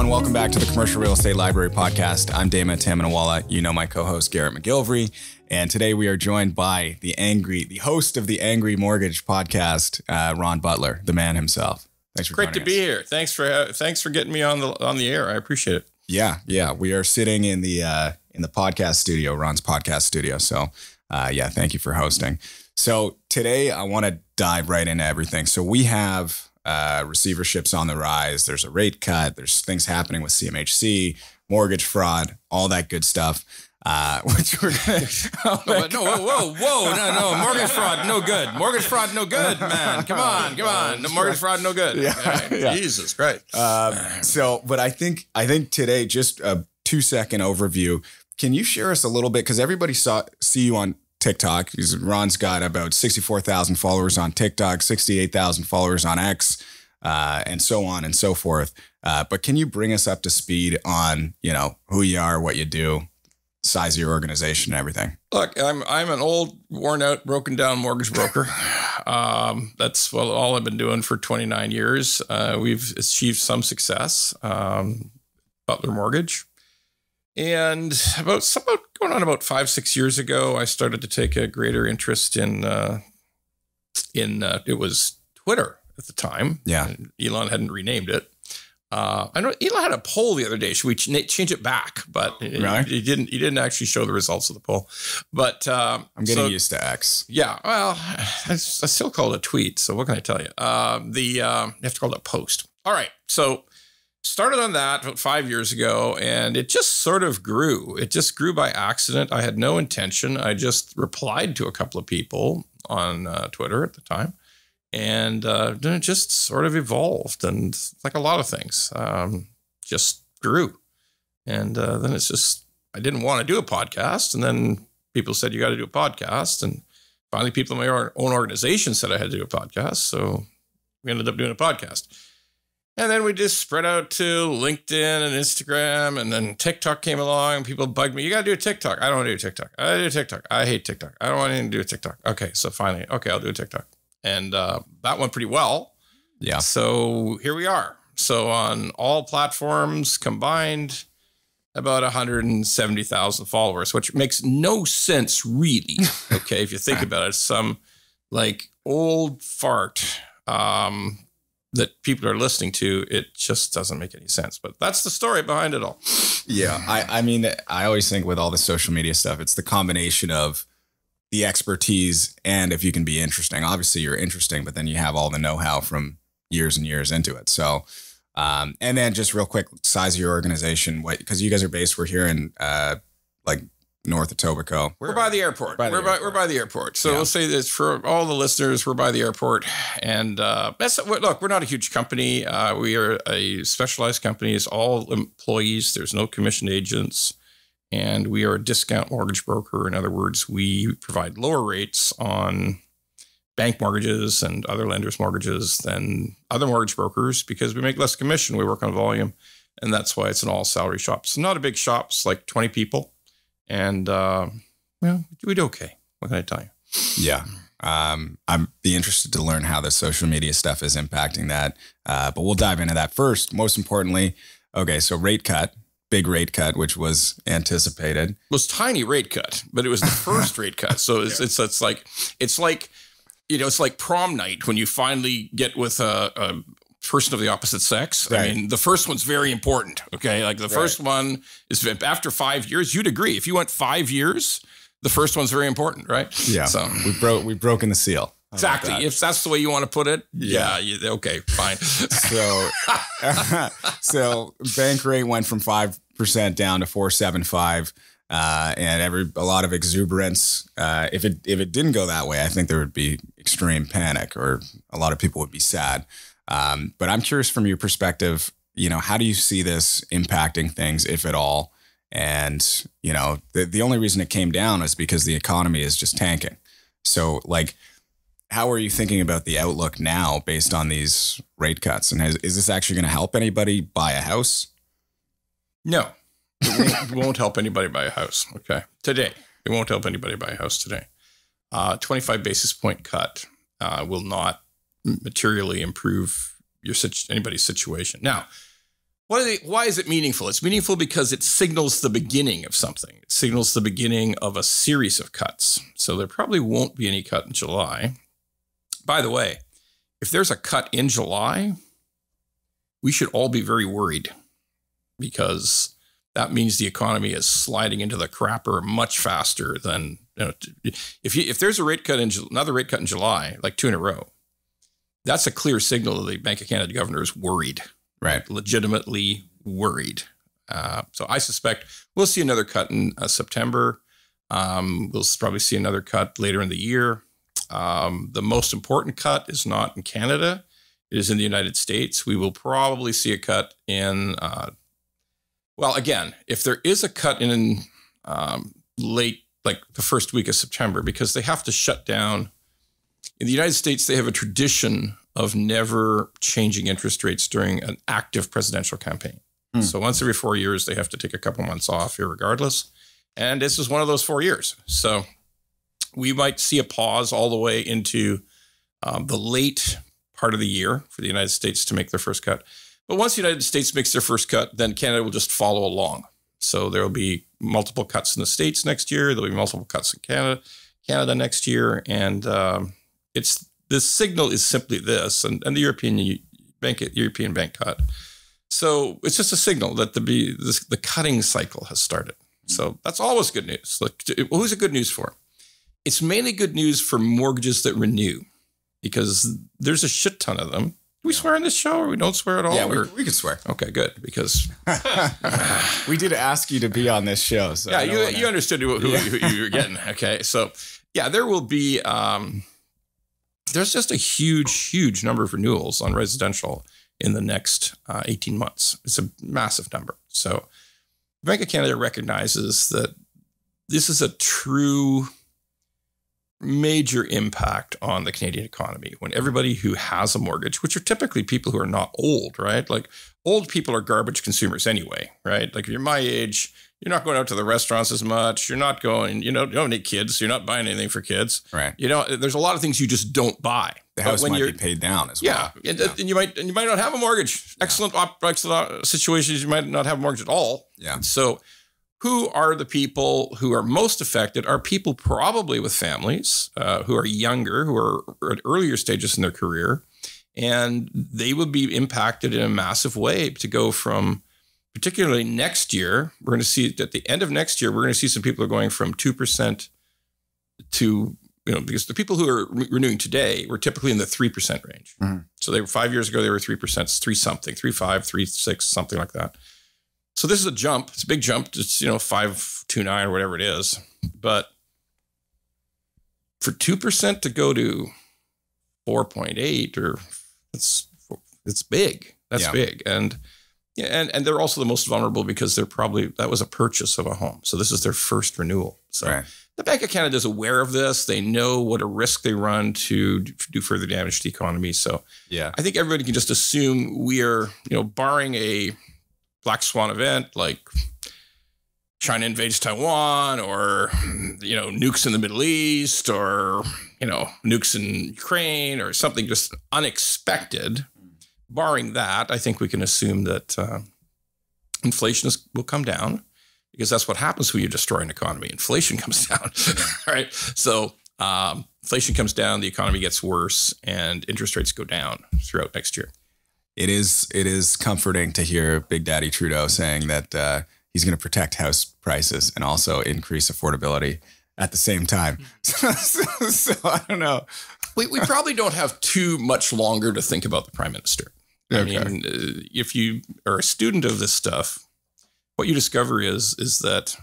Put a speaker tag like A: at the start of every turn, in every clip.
A: everyone. Welcome back to the Commercial Real Estate Library Podcast. I'm Dama Tamanawala. You know my co-host, Garrett McGilvery. And today we are joined by the host of the Angry Mortgage Podcast, Ron Butler, the man himself. Thanks for
B: Great to be here. Thanks for getting me on the air. I appreciate it.
A: Yeah. We are sitting in the podcast studio, Ron's podcast studio. So, thank you for hosting. So today I want to dive right into everything. So we have receiverships on the rise. There's a rate cut. There's things happening with CMHC, mortgage fraud, all that good stuff. Which we're gonna,
B: no, mortgage fraud, no good. Mortgage fraud, no good, man. Come on. No mortgage fraud, no good.
A: Yeah.
B: Jesus Christ.
A: But I think today, just a 2-second overview. Can you share us a little bit? Because everybody see you on TikTok. Ron's got about 64,000 followers on TikTok, 68,000 followers on X, and so on and so forth. But can you bring us up to speed on, who you are, what you do, size of your organization, and everything?
B: Look, I'm an old, worn out, broken down mortgage broker. That's all I've been doing for 29 years. We've achieved some success. Butler Mortgage. And about 5-6 years ago, I started to take a greater interest in it was Twitter at the time.
A: Yeah.
B: Elon hadn't renamed it. I know Elon had a poll the other day. Should we change it back? But he didn't actually show the results of the poll. But
A: I'm getting used to X.
B: Yeah. Well, I still call it a tweet. So what can I tell you? You have to call it a post. All right. So started on that about 5 years ago, and it just sort of grew. It just grew by accident. I had no intention. I just replied to a couple of people on Twitter at the time, and then it just sort of evolved. And like a lot of things, just grew. And then it's just, I didn't want to do a podcast. And then people said, you got to do a podcast. And finally, people in my own organization said I had to do a podcast. So we ended up doing a podcast. And then we just spread out to LinkedIn and Instagram, and then TikTok came along, and people bugged me. You got to do a TikTok. I don't want to do a TikTok. I do TikTok. I hate TikTok. I don't want anything to do with TikTok. Okay, so finally, I'll do a TikTok. And that went pretty well.
A: Yeah.
B: So here we are. So on all platforms combined, about 170,000 followers, which makes no sense really. Okay, if you think about it, some like old fart that people are listening to, it just doesn't make any sense. But that's the story behind it all.
A: Yeah. I mean, I always think with all the social media stuff, it's the combination of the expertise and if you can be interesting. Obviously, you're interesting, but then you have all the know-how from years and years into it. So, and then just real quick, size of your organization, because you guys are based, we're here in north of Etobicoke.
B: We're by the airport. We're by the airport. So we'll say this for all the listeners, we're by the airport. And look, we're not a huge company. We are a specialized company. It's all employees. There's no commissioned agents. And we are a discount mortgage broker. In other words, we provide lower rates on bank mortgages and other lenders' mortgages than other mortgage brokers because we make less commission. We work on volume. And that's why it's an all salary shop. It's not a big shop. It's like 20 people. And, we do okay. What can I tell you?
A: Yeah. I'm be interested to learn how the social media stuff is impacting that. But we'll dive into that first. Most importantly, okay, so rate cut, big rate cut, which was anticipated.
B: It was tiny rate cut, but it was the first rate cut. So it's like prom night when you finally get with a person of the opposite sex. Right. I mean, the first one's very important. Okay. Like the first one is after 5 years, you'd agree. If you went 5 years, the first one's very important, right?
A: Yeah. So we've broken the seal.
B: Exactly. If that's the way you want to put it. Yeah. Okay, fine.
A: So bank rate went from 5% down to 4.75. And a lot of exuberance. If it didn't go that way, I think there would be extreme panic or a lot of people would be sad. But I'm curious from your perspective, how do you see this impacting things, if at all? And, the only reason it came down is because the economy is just tanking. So how are you thinking about the outlook now based on these rate cuts? And is this actually going to help anybody buy a house?
B: No, it won't help anybody buy a house. Okay. Today, it won't help anybody buy a house today. 25 basis point cut will not materially improve anybody's situation. Now, Why is it meaningful? It's meaningful because it signals the beginning of something. It signals the beginning of a series of cuts. So there probably won't be any cut in July. By the way, if there's a cut in July, we should all be very worried, because that means the economy is sliding into the crapper much faster than, if there's a rate cut another rate cut in July, like 2 in a row, that's a clear signal that the Bank of Canada governor is worried. Right. Legitimately worried. So I suspect we'll see another cut in September. We'll probably see another cut later in the year. The most important cut is not in Canada. It is in the United States. We will probably see a cut in, again, if there is a cut in late, like the first week of September, because they have to shut down. In the United States, they have a tradition of never changing interest rates during an active presidential campaign. So once every 4 years, they have to take a couple months off irregardless. And this is one of those 4 years. So we might see a pause all the way into the late part of the year for the United States to make their first cut. But once the United States makes their first cut, then Canada will just follow along. So there will be multiple cuts in the States next year. There'll be multiple cuts in Canada next year. And the signal is simply this, and the European Bank cut. So it's just a signal that the cutting cycle has started. So that's always good news. Look, who's it good news for? It's mainly good news for mortgages that renew, because there's a shit ton of them. Do we swear on this show, or we don't swear at all?
A: Yeah, we can swear.
B: Okay, good, because
A: we did ask you to be on this show. So
B: yeah, you understood who you were getting. Okay, so yeah, there will be. There's just a huge number of renewals on residential in the next 18 months. It's a massive number. So the Bank of Canada recognizes that this is a true major impact on the Canadian economy when everybody who has a mortgage, which are typically people who are not old, right? Like old people are garbage consumers anyway, right? Like if you're my age, you're not going out to the restaurants as much. You're not going, you don't need kids. So you're not buying anything for kids.
A: Right.
B: There's a lot of things you just don't buy.
A: The house might be paid down as well.
B: Yeah. And you might not have a mortgage. Yeah. Excellent situations. You might not have a mortgage at all.
A: Yeah.
B: So who are the people who are most affected? Are people probably with families who are younger, who are at earlier stages in their career. And they will be impacted in a massive way to go from, particularly next year, we're going to see at the end of next year, we're going to see some people are going from 2% to, because the people who are renewing today were typically in the 3% range. Mm-hmm. So they were 5 years ago, they were 3%, it's 3 something, 3.5, 3.6, something like that. So this is a jump. It's a big jump. It's, 5.29 or whatever it is. But for 2% to go to 4.8 it's big. That's big. And they're also the most vulnerable because that was a purchase of a home. So this is their first renewal. So the Bank of Canada is aware of this. They know what a risk they run to do further damage to the economy. So I think everybody can just assume we are, barring a black swan event like China invades Taiwan or, nukes in the Middle East or, nukes in Ukraine or something just unexpected. Barring that, I think we can assume that inflation will come down, because that's what happens when you destroy an economy. Inflation comes down, right? So inflation comes down, the economy gets worse, and interest rates go down throughout next year.
A: It is comforting to hear Big Daddy Trudeau saying that he's going to protect house prices and also increase affordability at the same time. So I don't know.
B: We probably don't have too much longer to think about the Prime Minister. Okay. I mean, if you are a student of this stuff, what you discover is that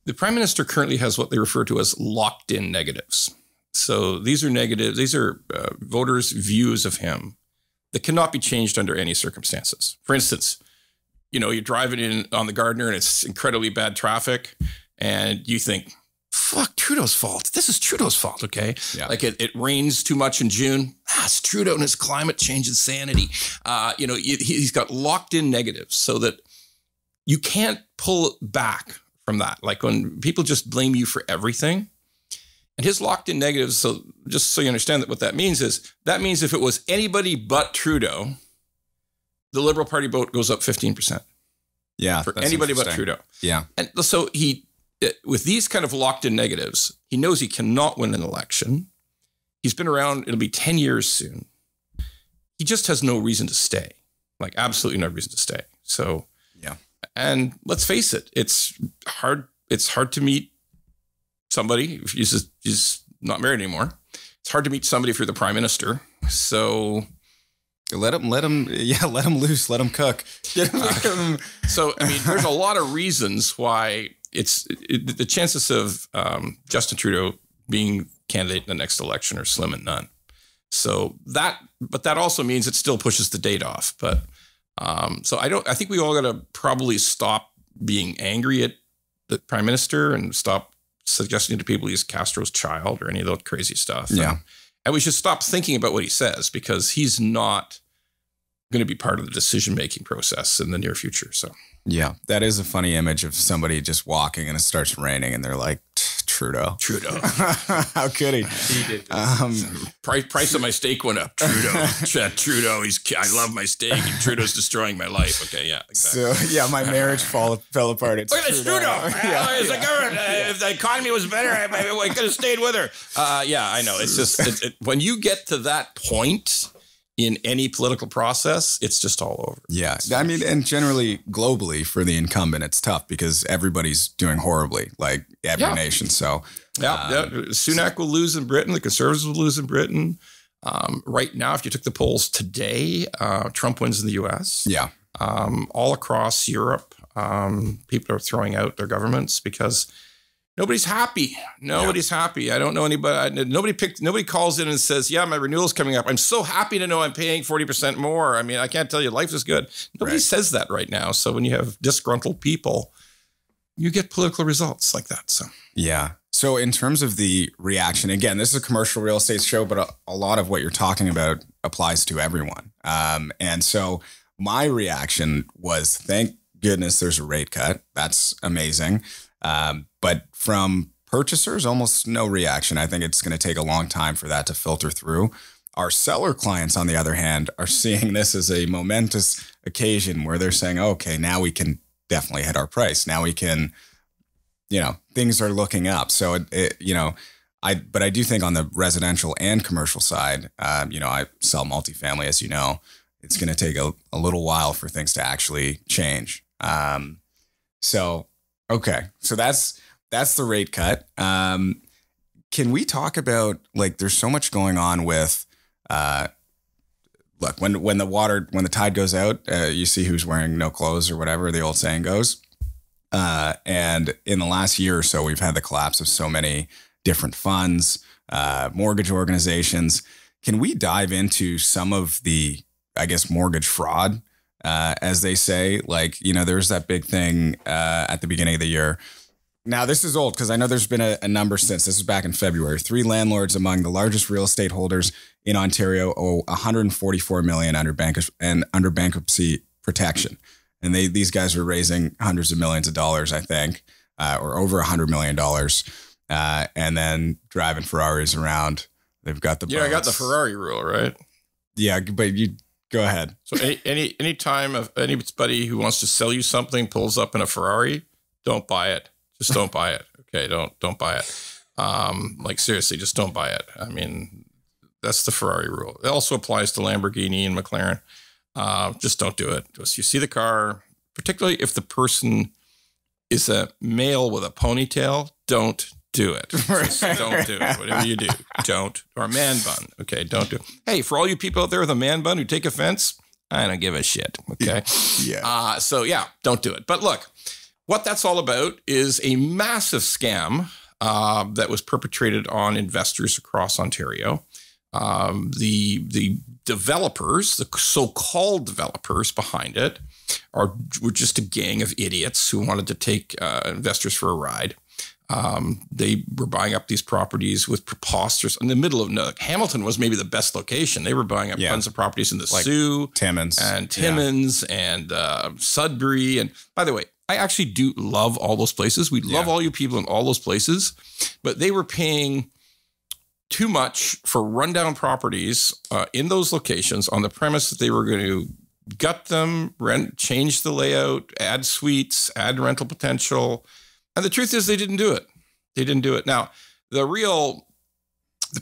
B: the Prime Minister currently has what they refer to as locked-in negatives. So these are negatives. These are voters' views of him that cannot be changed under any circumstances. For instance, you're driving in on the Gardiner and it's incredibly bad traffic, and you think, fuck, Trudeau's fault. This is Trudeau's fault, okay? Yeah. Like it rains too much in June. It's Trudeau and his climate change insanity. He's got locked in negatives so that you can't pull back from that. Like when people just blame you for everything. And his locked in negatives, so just so you understand what that means is, that means if it was anybody but Trudeau, the Liberal Party vote goes up 15%.
A: Yeah.
B: For anybody but Trudeau.
A: Yeah.
B: And so with these kind of locked in negatives, he knows he cannot win an election. He's been around, it'll be 10 years soon. He just has no reason to stay, like absolutely no reason to stay. So,
A: yeah.
B: And let's face it, it's hard to meet somebody if he's not married anymore. It's hard to meet somebody if you're the prime minister. So
A: let him loose, let him cook.
B: So, I mean, there's a lot of reasons why the chances of Justin Trudeau being candidate in the next election are slim and none. So but that also means it still pushes the date off. But so I think we all got to probably stop being angry at the prime minister and stop suggesting to people he's Castro's child or any of that crazy stuff.
A: Yeah.
B: And we should stop thinking about what he says because he's not going to be part of the decision-making process in the near future. So,
A: yeah, that is a funny image of somebody just walking and it starts raining and they're like, Trudeau. How could he?
B: He did. Price of my steak went up. Trudeau. I love my steak and Trudeau's destroying my life. Okay, yeah, exactly.
A: So, yeah, my marriage fell apart. It's
B: Look at this Trudeau. If the economy was better, I could have stayed with her. Yeah, I know. It's just when you get to that point in any political process, it's just all over.
A: Yeah. I mean, and generally globally for the incumbent, it's tough because everybody's doing horribly, like every nation. So
B: Sunak will lose in Britain. The Conservatives will lose in Britain. Right now, if you took the polls today, Trump wins in the US.
A: Yeah.
B: All across Europe, people are throwing out their governments because nobody's happy. Nobody's happy. I don't know anybody. Nobody calls in and says, yeah, my renewal's coming up. I'm so happy to know I'm paying 40% more. I mean, I can't tell you life is good. Nobody says that right now. So when you have disgruntled people, you get political results like that. So,
A: yeah. So in terms of the reaction, again, this is a commercial real estate show, but a lot of what you're talking about applies to everyone. And so my reaction was, thank goodness there's a rate cut. That's amazing. But from purchasers, almost no reaction. I think it's going to take a long time for that to filter through. Our seller clients, on the other hand, are seeing this as a momentous occasion where they're saying, okay, now we can definitely hit our price. Now we can, things are looking up. So, but I do think on the residential and commercial side, I sell multifamily, as you know, it's going to take a little while for things to actually change. Okay. So that's the rate cut. Can we talk about, like, there's so much going on with, look, when the tide goes out, you see who's wearing no clothes or whatever the old saying goes. And in the last year or so, we've had the collapse of so many different funds, mortgage organizations. Can we dive into some of the, I guess, mortgage fraud, as they say? Like, there's that big thing at the beginning of the year. Now, this is old because I know there's been a number since. This is back in February. 3 landlords among the largest real estate holders in Ontario owe $144 million under bankruptcy protection. And these guys are raising hundreds of millions of dollars, I think, or over $100 million, and then driving Ferraris around. They've got the boats.
B: I got the Ferrari rule, right?
A: Yeah, but you go ahead. So
B: any time of anybody who wants to sell you something pulls up in a Ferrari, don't buy it. Just don't buy it. Okay, don't buy it. Like, seriously, just don't buy it. I mean, that's the Ferrari rule. It also applies to Lamborghini and McLaren. Just don't do it. Just, you see the car, particularly if the person is a male with a ponytail, don't do it. Just don't do it. Whatever you do, don't. Or a man bun. Okay, don't do it. Hey, for all you people out there with a man bun who take offense, I don't give a shit. Okay?
A: Yeah.
B: So, don't do it. But look, what that's all about is a massive scam that was perpetrated on investors across Ontario. The developers, the so-called developers behind it, were just a gang of idiots who wanted to take investors for a ride. They were buying up these properties with preposterous, in the middle of Hamilton was maybe the best location. They were buying up tons of properties in the Sioux,
A: Timmins
B: and Sudbury. And by the way, I actually do love all those places. We love all you people in all those places, but they were paying too much for rundown properties in those locations on the premise that they were going to gut them, change the layout, add suites, add rental potential. And the truth is they didn't do it. They didn't do it. Now, the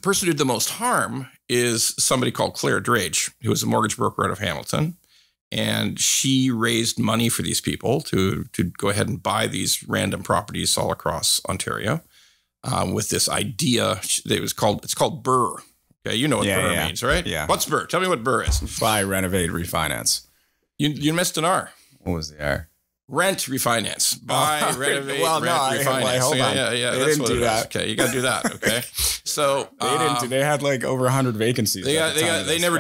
B: person who did the most harm is somebody called Claire Drage, who was a mortgage broker out of Hamilton. And she raised money for these people to go ahead and buy these random properties all across Ontario with this idea. It's called BRRRR. Okay, you know what BRRRR means, right?
A: Yeah.
B: What's BRRRR? Tell me what BRRRR is.
A: Buy, renovate, refinance.
B: You missed an R.
A: What was the R?
B: Rent, refinance. Buy, renovate,
A: well,
B: rent, refinance.
A: Hold on.
B: Yeah.
A: They
B: That's
A: didn't
B: what
A: do
B: it
A: that.
B: is. Okay, you got to do that. Okay, so
A: They didn't. They had like over 100 vacancies.
B: They never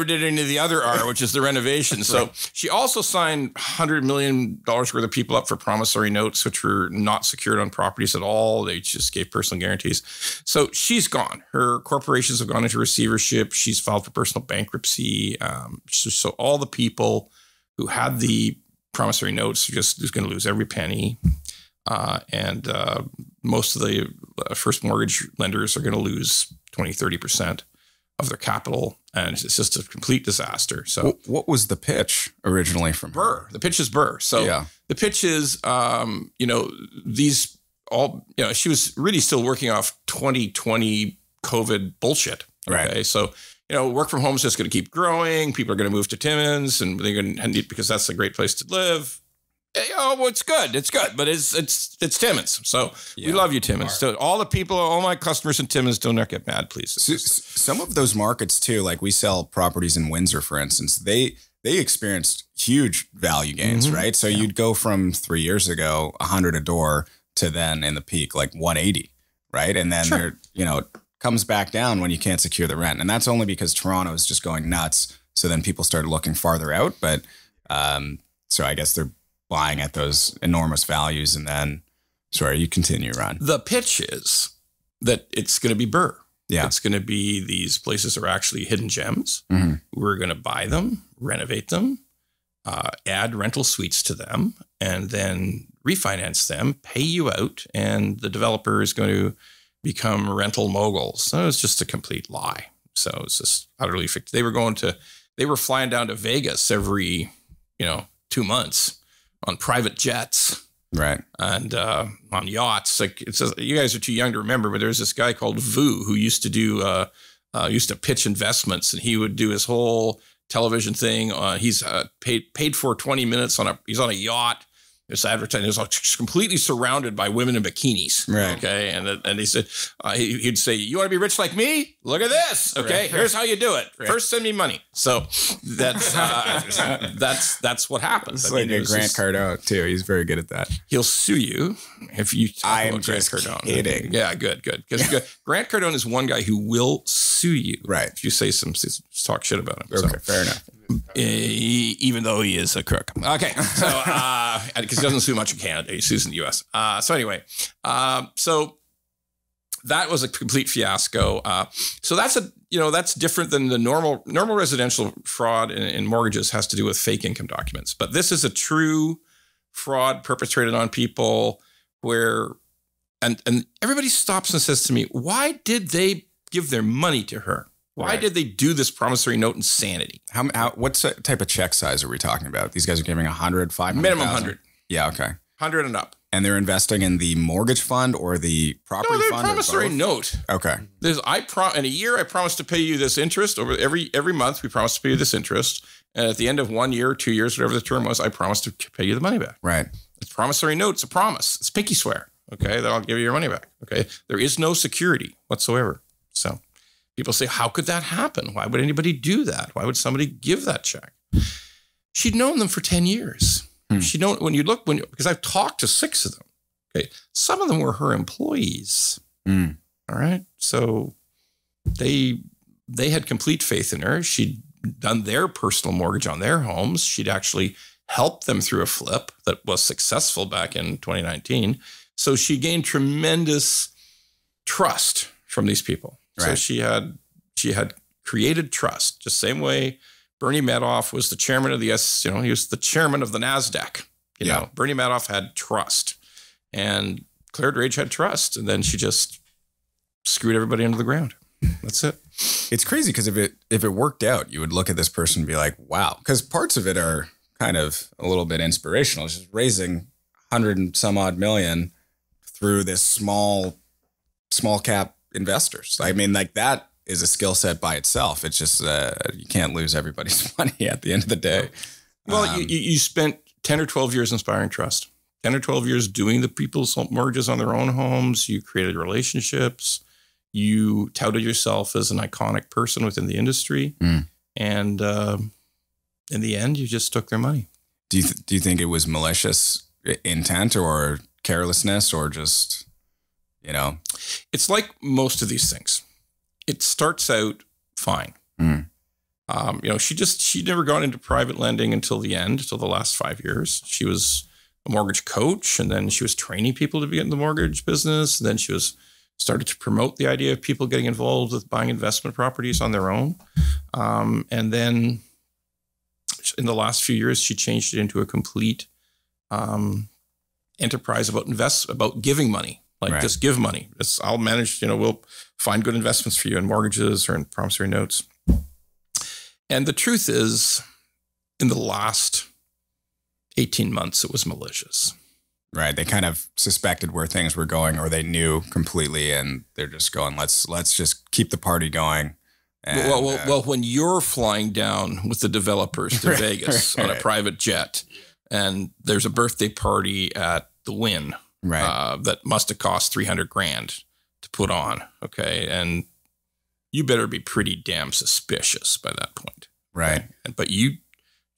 B: did any of the other R, which is the renovation. So she also signed $100 million worth of people up for promissory notes, which were not secured on properties at all. They just gave personal guarantees. So she's gone. Her corporations have gone into receivership. She's filed for personal bankruptcy. So all the people who had the promissory notes is going to lose every penny. And most of the first mortgage lenders are going to lose 20-30% of their capital. And it's just a complete disaster. So
A: what was the pitch originally from
B: BRRRR? The pitch is BRRRR. So the pitch is, she was really still working off 2020 COVID bullshit. Okay.
A: Right.
B: So, work from home is just going to keep growing. People are going to move to Timmins, and they're going to because that's a great place to live. It's good. It's good, but it's Timmins. So we love you, Timmins. So all the people, all my customers in Timmins, don't get mad, please.
A: Some of those markets too, like we sell properties in Windsor, for instance. They experienced huge value gains, right? So you'd go from 3 years ago 100 a door to then in the peak like 180, right? And then it comes back down when you can't secure the rent. And that's only because Toronto is just going nuts. So then people started looking farther out. But so I guess they're buying at those enormous values. And then, sorry, you continue, Ron.
B: The pitch is that it's going to be BRRRR.
A: Yeah.
B: It's going to be these places are actually hidden gems. We're going to buy them, renovate them, add rental suites to them, and then refinance them, pay you out, and the developer is going to become rental moguls. So it's just a complete lie. So it's just utterly fictitious. They were flying down to Vegas every, 2 months on private jets.
A: Right.
B: And on yachts. Like you guys are too young to remember, but there's this guy called Vu who used to pitch investments, and he would do his whole television thing. He's paid for 20 minutes he's on a yacht. There's advertising. He's completely surrounded by women in bikinis.
A: Right.
B: Okay. And he said, he'd say, "You want to be rich like me? Look at this. Okay.
A: Right.
B: Here's how you do it.
A: Right.
B: First, send me money." So that's what happens.
A: It's like Grant Cardone too. He's very good at that.
B: He'll sue you if you talk about Grant Cardone.
A: Kidding.
B: Yeah, good. Because Grant Cardone is one guy who will sue you.
A: Right.
B: If you say talk shit about him.
A: Okay, fair enough.
B: Even though he is a crook. Okay. So, because he doesn't sue much in Canada, he sues in the US. So anyway, so that was a complete fiasco. So that's different than the normal residential fraud in mortgages has to do with fake income documents. But this is a true fraud perpetrated on people where, and everybody stops and says to me, why did they give their money to her? Why did they do this promissory note insanity?
A: What type of check size are we talking about? These guys are giving 100, 500?
B: Minimum 100.
A: Yeah, okay.
B: 100 and up.
A: And they're investing in the mortgage fund or the property fund?
B: No, they're promissory note.
A: Okay.
B: In a year, I promise to pay you this interest. Over every month, we promise to pay you this interest. And at the end of 1 year, 2 years, whatever the term was, I promise to pay you the money back.
A: Right.
B: It's promissory note. It's a promise. It's pinky swear. Okay, that I'll give you your money back. Okay. There is no security whatsoever. So people say, how could that happen? Why would anybody do that? Why would somebody give that check? She'd known them for 10 years. She'd known because I've talked to 6 of them. Okay. Some of them were her employees. All right. So they had complete faith in her. She'd done their personal mortgage on their homes. She'd actually helped them through a flip that was successful back in 2019. So she gained tremendous trust from these people.
A: Right.
B: So she had created trust, just same way Bernie Madoff was the chairman of the he was the chairman of the NASDAQ. You know, Bernie Madoff had trust, and Claire Drage had trust, and then she just screwed everybody into the ground. That's it.
A: It's crazy because if it worked out, you would look at this person and be like, wow. Because parts of it are kind of a little bit inspirational. It's just raising 100 and some odd million through this small cap investors. I mean, like that is a skill set by itself. It's just you can't lose everybody's money at the end of the day.
B: Well, you spent 10 or 12 years inspiring trust, 10 or 12 years doing the people's mortgages on their own homes. You created relationships. You touted yourself as an iconic person within the industry. And in the end, you just took their money.
A: Do you think it was malicious intent or carelessness or just, you know?
B: It's like most of these things. It starts out fine. You know, she never got into private lending until the end, until the last 5 years. She was a mortgage coach, and then she was training people to be in the mortgage business. And then she started to promote the idea of people getting involved with buying investment properties on their own. And then in the last few years, she changed it into a complete enterprise about giving money. Like, just give money. I'll manage, you know, we'll find good investments for you in mortgages or in promissory notes. And the truth is, in the last 18 months, it was malicious.
A: Right. They kind of suspected where things were going, or they knew completely, and they're just going, let's just keep the party going. And,
B: well, when you're flying down with the developers to Vegas on a private jet, and there's a birthday party at the Wynn, that must have cost $300,000 to put on. Okay. And you better be pretty damn suspicious by that point.
A: Right.
B: Okay? But you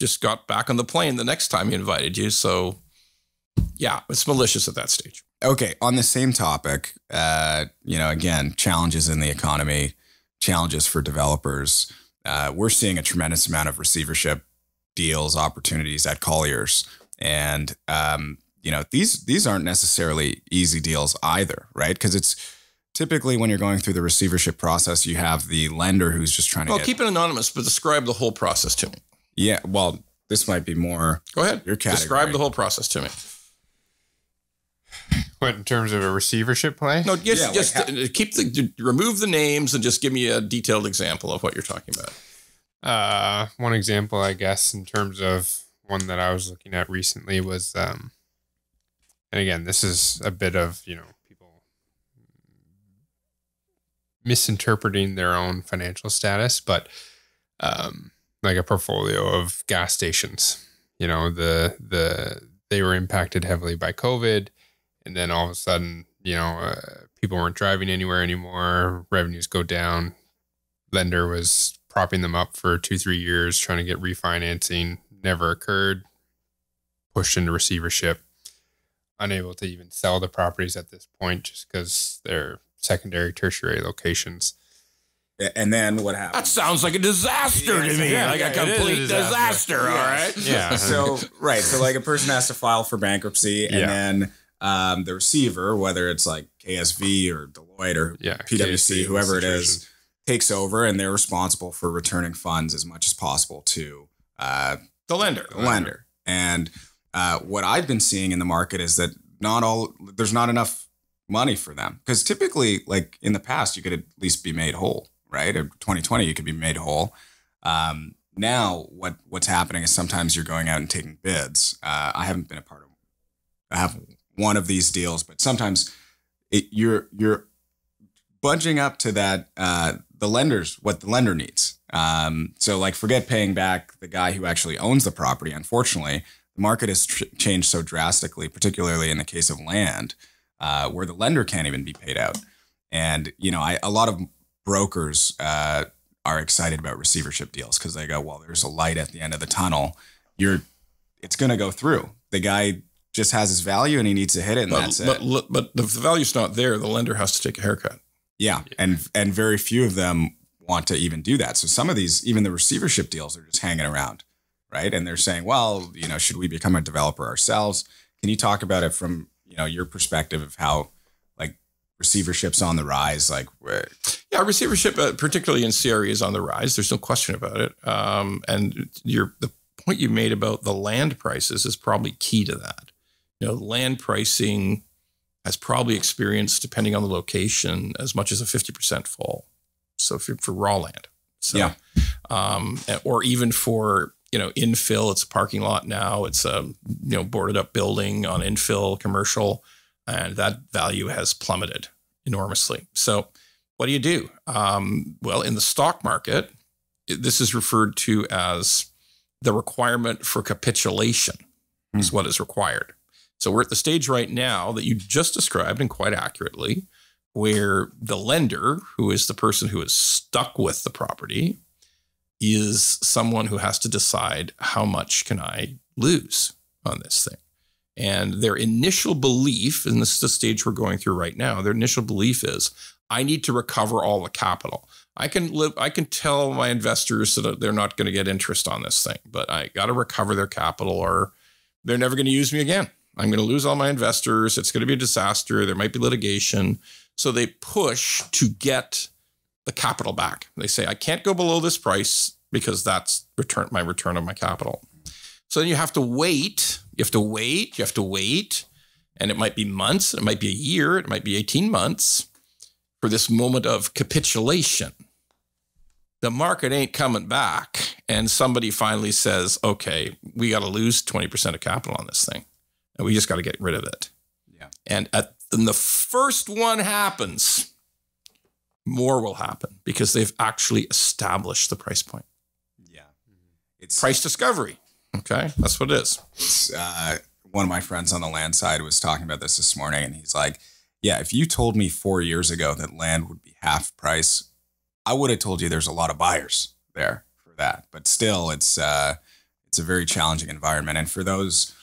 B: just got back on the plane the next time he invited you. So yeah, it's malicious at that stage.
A: Okay. On the same topic, you know, again, challenges in the economy, challenges for developers. We're seeing a tremendous amount of receivership deals, opportunities at Colliers. And, you know, these aren't necessarily easy deals either, right? Because it's typically when you're going through the receivership process, you have the lender who's just trying to
B: keep it anonymous, but describe the whole process to me.
A: Yeah, well, this might be more...
B: Go ahead.
A: Your category.
B: Describe the whole process to me.
C: What, in terms of a receivership play?
B: No, remove the names and just give me a detailed example of what you're talking about.
C: One example, I guess, in terms of one that I was looking at recently was, and again, this is a bit of, you know, people misinterpreting their own financial status, but like a portfolio of gas stations. You know, they were impacted heavily by COVID, and then all of a sudden, you know, people weren't driving anywhere anymore. Revenues go down. Lender was propping them up for 2-3 years, trying to get refinancing. Never occurred. Pushed into receivership. Unable to even sell the properties at this point just because they're secondary, tertiary locations.
A: And then what happened?
B: That sounds like a disaster to me. Like a complete disaster. All right.
C: Yeah.
A: So like a person has to file for bankruptcy, and then the receiver, whether it's like KSV or Deloitte or PwC, whoever it is, takes over, and they're responsible for returning funds as much as possible to
B: the lender.
A: And what I've been seeing in the market is that there's not enough money for them, because typically, like in the past, you could at least be made whole, right? In 2020, you could be made whole. Now, what's happening is sometimes you're going out and taking bids. I haven't been a part of. I have one of these deals, but sometimes you're budging up to that what the lender needs. So like, forget paying back the guy who actually owns the property. Unfortunately, the market has changed so drastically, particularly in the case of land, where the lender can't even be paid out. And, you know, a lot of brokers are excited about receivership deals because they go, well, there's a light at the end of the tunnel. It's going to go through. The guy just has his value and he needs to hit it, and that's it.
B: But if the value's not there, the lender has to take a haircut.
A: Yeah. And very few of them want to even do that. So some of these, even the receivership deals, are just hanging around, right? And they're saying, well, you know, should we become a developer ourselves? Can you talk about it from, you know, your perspective of how like receivership's on the rise? Like,
B: yeah, receivership, particularly in CRE, is on the rise. There's no question about it. And the point you made about the land prices is probably key to that. You know, land pricing has probably experienced, depending on the location, as much as a 50% fall. So for raw land. So,
A: Yeah.
B: Or even for, infill, it's a parking lot now. It's a, boarded up building on infill commercial, and that value has plummeted enormously. So what do you do? Well, in the stock market, this is referred to as the requirement for capitulation is what is required. So we're at the stage right now that you just described, and quite accurately, where the lender, who is the person who is stuck with the property, is someone who has to decide how much can I lose on this thing. And their initial belief, and this is the stage we're going through right now, their initial belief is, I need to recover all the capital. I can tell my investors that they're not going to get interest on this thing, but I got to recover their capital or they're never going to use me again. I'm going to lose all my investors. It's going to be a disaster. There might be litigation. So they push to get the capital back. They say, I can't go below this price because that's my return of my capital. So then you have to wait. You have to wait. And it might be months. It might be a year. It might be 18 months for this moment of capitulation. The market ain't coming back. And somebody finally says, okay, we got to lose 20% of capital on this thing. And we just got to get rid of it.
A: Yeah.
B: And when the first one happens, more will happen because they've actually established the price point.
A: Yeah. It's
B: Price discovery. Okay. That's what it is.
A: It's, one of my friends on the land side was talking about this morning, and he's like, yeah, if you told me 4 years ago that land would be half price, I would have told you there's a lot of buyers there for that. But still, it's a very challenging environment. And for those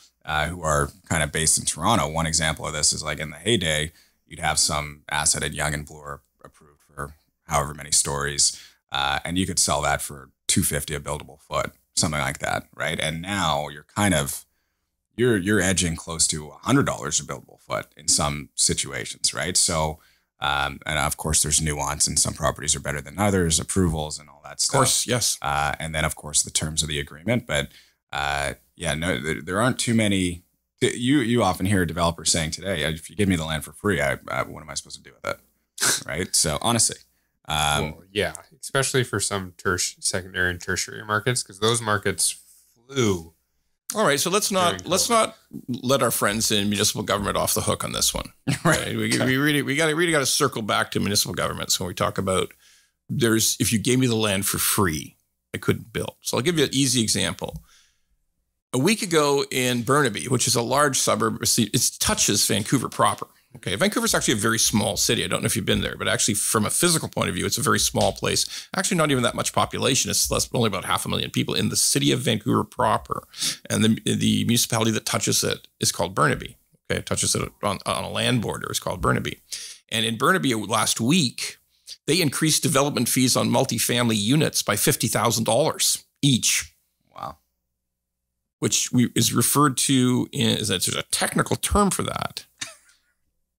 A: who are kind of based in Toronto, one example of this is like in the heyday, you'd have some asset at Yonge and Bloor approved for however many stories, and you could sell that for $250 a buildable foot, something like that, right? And now you're kind of you're edging close to $100 a buildable foot in some situations, right? So, and of course, there's nuance, and some properties are better than others, approvals and all that stuff.
B: Of course, yes.
A: And then, of course, the terms of the agreement. But there aren't too many. You often hear developers saying today, if you give me the land for free, what am I supposed to do with it? Right? So honestly.
C: Well, yeah, especially for some secondary and tertiary markets, because those markets flew.
B: All right, so let's not let our friends in municipal government off the hook on this one. Right? We really got to circle back to municipal governments when we talk about if you gave me the land for free, I couldn't build. So I'll give you an easy example. A week ago in Burnaby, which is a large suburb, it touches Vancouver proper. Okay, Vancouver's actually a very small city. I don't know if you've been there, but actually from a physical point of view, it's a very small place. Actually, not even that much population. It's only about 500,000 people in the city of Vancouver proper. And the municipality that touches it is called Burnaby. Okay, it touches it on a land border. It's called Burnaby. And in Burnaby last week, they increased development fees on multifamily units by $50,000 each.
A: Wow.
B: Which is referred to there's a technical term for that,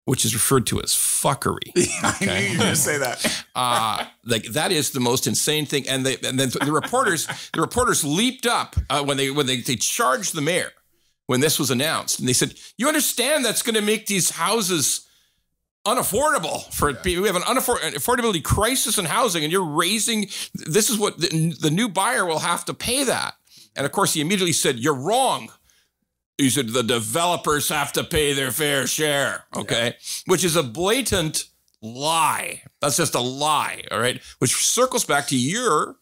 B: which is referred to as fuckery.
A: Okay? I knew you were going to say that.
B: Like that is the most insane thing. And then the reporters leaped up when they charged the mayor when this was announced, and they said, "You understand that's going to make these houses unaffordable for people. We have an affordability crisis in housing, and you're raising. This is what the new buyer will have to pay that." And of course, he immediately said, "You're wrong." He said, "The developers have to pay their fair share." Okay. Yeah. Which is a blatant lie. That's just a lie. All right. Which circles back to your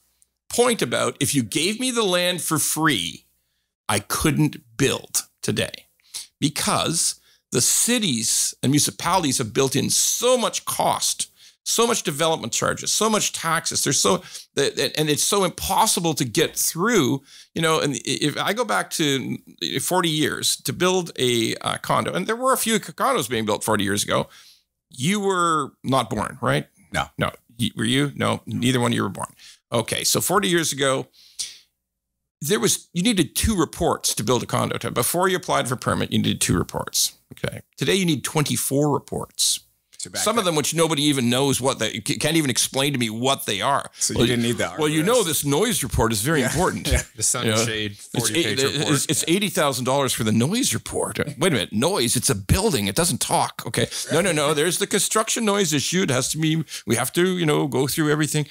B: point about if you gave me the land for free, I couldn't build today because the cities and municipalities have built in so much cost, so much development charges, so much taxes. And it's so impossible to get through, and if I go back to 40 years to build a condo, and there were a few condos being built 40 years ago, you were not born, right?
A: No.
B: Were you? No, neither one of you were born. Okay. So 40 years ago, you needed 2 reports to build a condo. Before you applied for permit, you needed 2 reports. Okay. Today, you need 24 reports. Some of them which nobody even knows what they can't even explain to me what they are.
A: So you didn't need that.
B: Well, you know, this noise report is very important.
C: The Sunshade 40-page report.
B: It's $80,000 for the noise report. Wait a minute, noise? It's a building. It doesn't talk. Okay, no. There's the construction noise issue. It has to be. We have to, go through everything.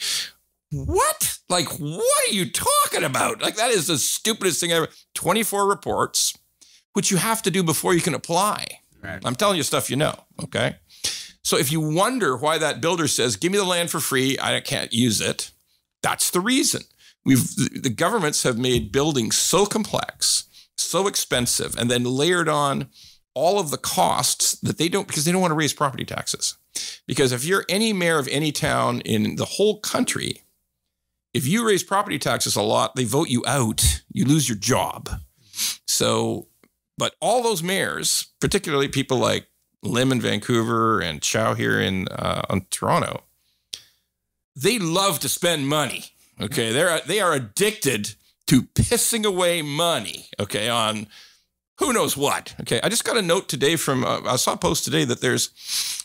B: What? Like, what are you talking about? Like, that is the stupidest thing ever. 24 reports, which you have to do before you can apply. Right. I'm telling you stuff you know. Okay. So if you wonder why that builder says, give me the land for free, I can't use it, that's the reason. The governments have made buildings so complex, so expensive, and then layered on all of the costs that because they don't want to raise property taxes. Because if you're any mayor of any town in the whole country, if you raise property taxes a lot, they vote you out, you lose your job. So, but all those mayors, particularly people like Lim in Vancouver and Chow here in Toronto, they love to spend money. Okay, they are addicted to pissing away money. Okay, on who knows what. Okay, I just got a note today from I saw a post today that there's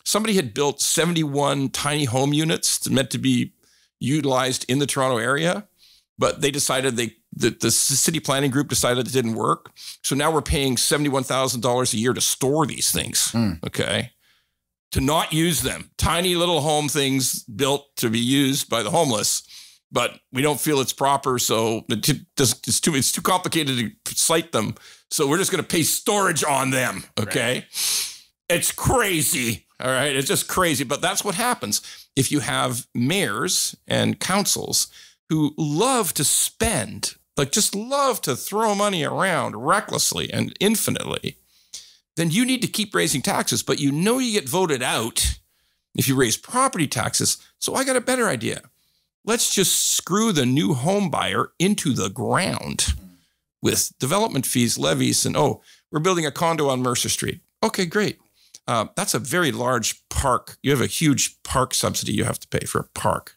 B: somebody had built 71 tiny home units meant to be utilized in the Toronto area, but they decided the city planning group decided it didn't work. So now we're paying $71,000 a year to store these things, okay? To not use them. Tiny little home things built to be used by the homeless, but we don't feel it's proper, so it's too complicated to cite them. So we're just going to pay storage on them, okay? Right. It's crazy, all right? It's just crazy, but that's what happens if you have mayors and councils who love to spend, like just love to throw money around recklessly and infinitely, then you need to keep raising taxes, but you get voted out if you raise property taxes. So I got a better idea. Let's just screw the new home buyer into the ground with development fees, levies, and we're building a condo on Mercer Street. Okay, great. That's a very large park. You have a huge park subsidy you have to pay for a park.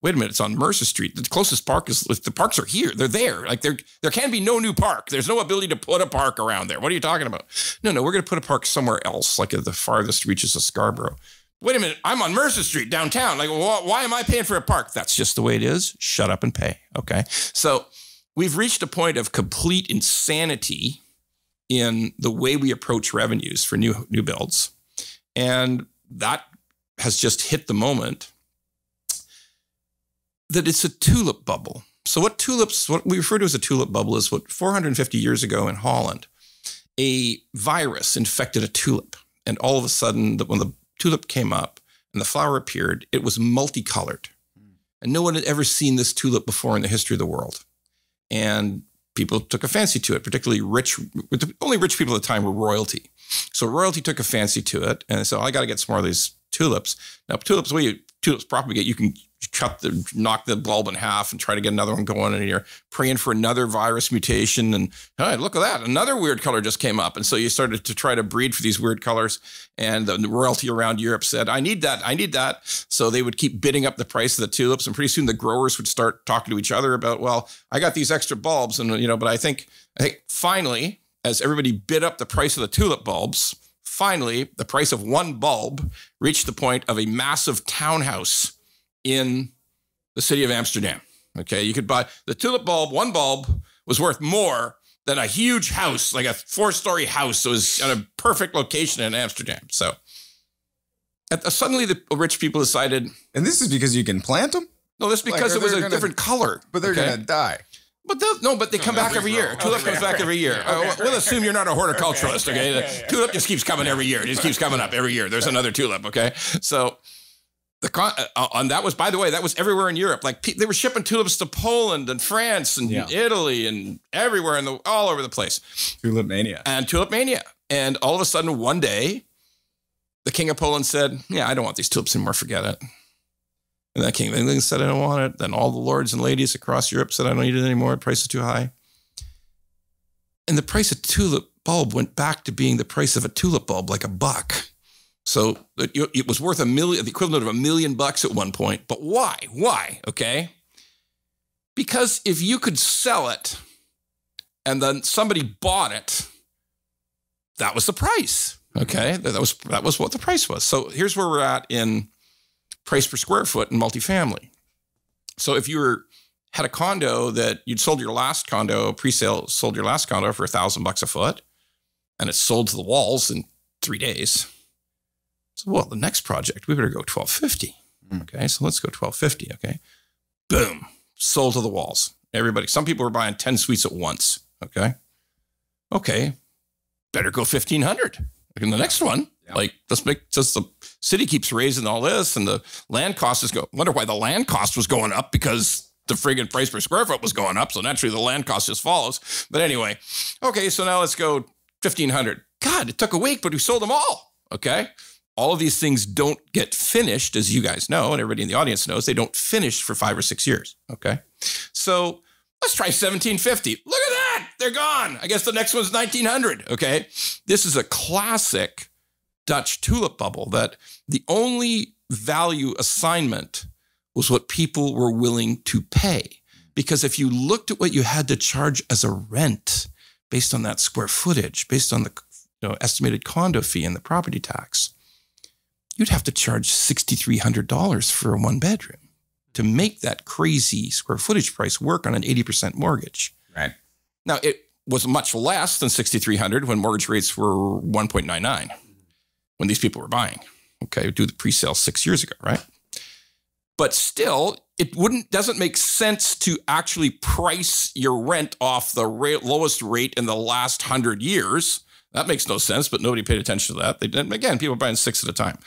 B: Wait a minute, it's on Mercer Street. The closest park the parks are here. They're there. Like there can be no new park. There's no ability to put a park around there. What are you talking about? No, we're going to put a park somewhere else, like at the farthest reaches of Scarborough. Wait a minute, I'm on Mercer Street downtown. Like, why am I paying for a park? That's just the way it is. Shut up and pay, okay? So we've reached a point of complete insanity in the way we approach revenues for new builds. And that has just hit the moment that it's a tulip bubble. So what we refer to as a tulip bubble is what 450 years ago in Holland, a virus infected a tulip. And all of a sudden, when the tulip came up and the flower appeared, it was multicolored. And no one had ever seen this tulip before in the history of the world. And people took a fancy to it, particularly only rich people at the time were royalty. So royalty took a fancy to it. And so I got to get some more of these tulips. Now, tulips propagate, you can knock the bulb in half and try to get another one going, and you're praying for another virus mutation. And hey, look at that, another weird color just came up. And so you started to try to breed for these weird colors. And the royalty around Europe said, I need that. So they would keep bidding up the price of the tulips. And pretty soon the growers would start talking to each other about, well, I got these extra bulbs. And, but I think finally, as everybody bid up the price of the tulip bulbs, finally, the price of one bulb reached the point of a massive townhouse in the city of Amsterdam. Okay, you could buy the tulip bulb. One bulb was worth more than a huge house, like a 4-story house. It was in a perfect location in Amsterdam. So suddenly the rich people decided.
A: And this is because you can plant them?
B: No, that's because it was a different color.
A: But they're going to die.
B: But they come back every year. Tulip comes back every year. We'll assume you're not a horticulturalist, okay? Tulip just keeps coming every year. It just keeps coming up every year. There's another tulip, okay? So that was, by the way, that was everywhere in Europe. Like they were shipping tulips to Poland and France and Italy and everywhere all over the place.
A: Tulip mania.
B: And all of a sudden, one day, the king of Poland said, "Yeah, I don't want these tulips anymore. Forget it." And that king of England said, "I don't want it." Then all the lords and ladies across Europe said, "I don't need it anymore. The price is too high." And the price of tulip bulb went back to being the price of a tulip bulb, like $1. So it was worth the equivalent of $1 million at one point. But why? Why? Okay. Because if you could sell it and then somebody bought it, that was the price. Okay, that was what the price was. So here's where we're at in price per square foot in multifamily. So if you had a condo that you'd sold your last condo, pre-sale sold your last condo for $1,000 a foot, and it's sold to the walls in 3 days. So, well, the next project, we better go $1,250. Okay, so let's go $1,250. Okay, boom, sold to the walls. Everybody, some people were buying 10 suites at once. Okay, better go $1,500. In the next one, like just the city keeps raising all this, and the land cost is wonder why the land cost was going up, because the friggin' price per square foot was going up. So naturally the land cost just follows. But anyway, okay, so now let's go $1,500. God, it took a week, but we sold them all. Okay. All of these things don't get finished, as you guys know, and everybody in the audience knows, they don't finish for 5 or 6 years. Okay. So let's try $1,750. Look at that. They're gone. I guess the next one's $1,900. Okay. This is a classic Dutch tulip bubble, that the only value assignment was what people were willing to pay. Because if you looked at what you had to charge as a rent based on that square footage, based on the estimated condo fee and the property tax, you'd have to charge $6,300 for a 1-bedroom to make that crazy square footage price work on an 80% mortgage.
A: Right.
B: Now, it was much less than $6,300 when mortgage rates were 1.99 when these people were buying. Okay, do the pre-sale 6 years ago, right? But still, it doesn't make sense to actually price your rent off the lowest rate in the last 100 years. That makes no sense, but nobody paid attention to that. They didn't. Again, people buying 6 at a time.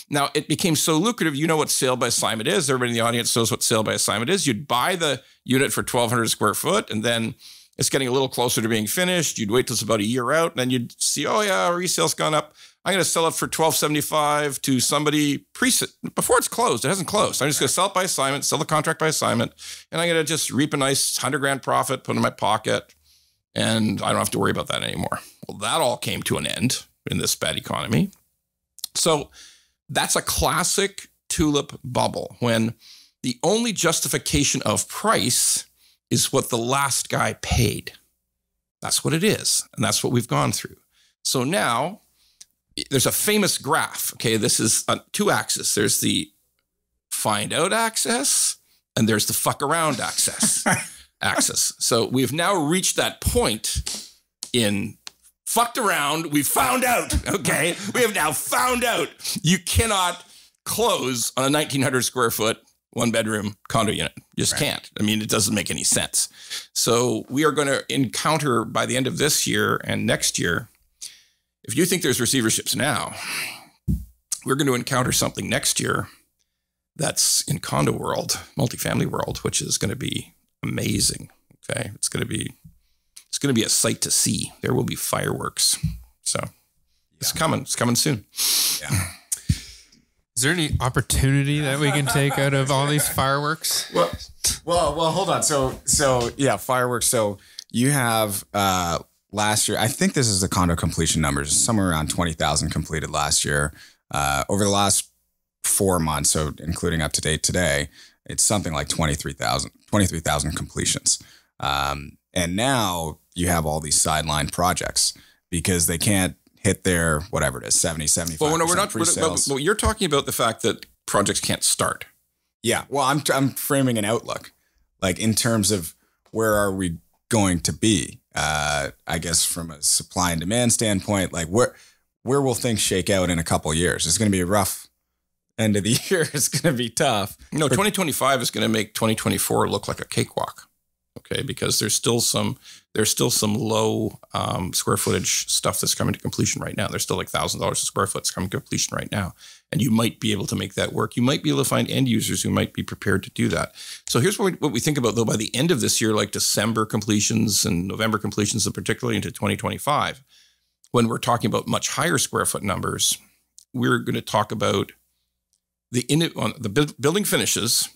B: Now, it became so lucrative. You know what sale by assignment is. Everybody in the audience knows what sale by assignment is. You'd buy the unit for 1,200 square foot, and then it's getting a little closer to being finished. You'd wait till it's about a year out, and then you'd see, oh yeah, resale's gone up. I'm going to sell it for $1,275 to somebody before it's closed. It hasn't closed. I'm just going to sell it by assignment, sell the contract by assignment, and I'm going to just reap a nice $100,000 profit, put it in my pocket, and I don't have to worry about that anymore. Well, that all came to an end in this bad economy. So that's a classic tulip bubble, when the only justification of price is what the last guy paid. That's what it is, and that's what we've gone through. So now there's a famous graph. Okay, this is 2 axes. There's the find out axis, and there's the fuck around axis. So we've now reached that point in fucked around. We found out. Okay, we have now found out you cannot close on a 1,900 square foot 1-bedroom condo unit. You just can't. I mean, it doesn't make any sense. So we are going to encounter by the end of this year and next year, if you think there's receiverships now, we're going to encounter something next year that's in condo world, multifamily world, which is going to be amazing. Okay. It's going to be a sight to see. There will be fireworks. So it's coming. It's coming soon.
A: Yeah.
C: Is there any opportunity that we can take out of all these fireworks?
A: Well, hold on. So yeah, fireworks. So you have, last year, I think this is the condo completion numbers, somewhere around 20,000 completed last year. Over the last 4 months, so including up to date today, it's something like 23,000 completions. And now you have all these sideline projects because they can't hit their, whatever it is, 70, 75%.
B: Well, no, we're not. Well, you're talking about the fact that projects can't start.
A: Yeah. Well, I'm framing an outlook, like in terms of where are we going to be? I guess from a supply and demand standpoint, like where will things shake out in a couple of years? It's going to be a rough end of the year. It's going to be tough.
B: No, 2025 is going to make 2024 look like a cakewalk. Okay, because there's still some low square footage stuff that's coming to completion right now. There's still like $1,000 a square foot that's coming to completion right now, and you might be able to make that work. You might be able to find end users who might be prepared to do that. So here's what we think about though. By the end of this year, like December completions and November completions, and particularly into 2025, when we're talking about much higher square foot numbers, we're going to talk about the building finishes.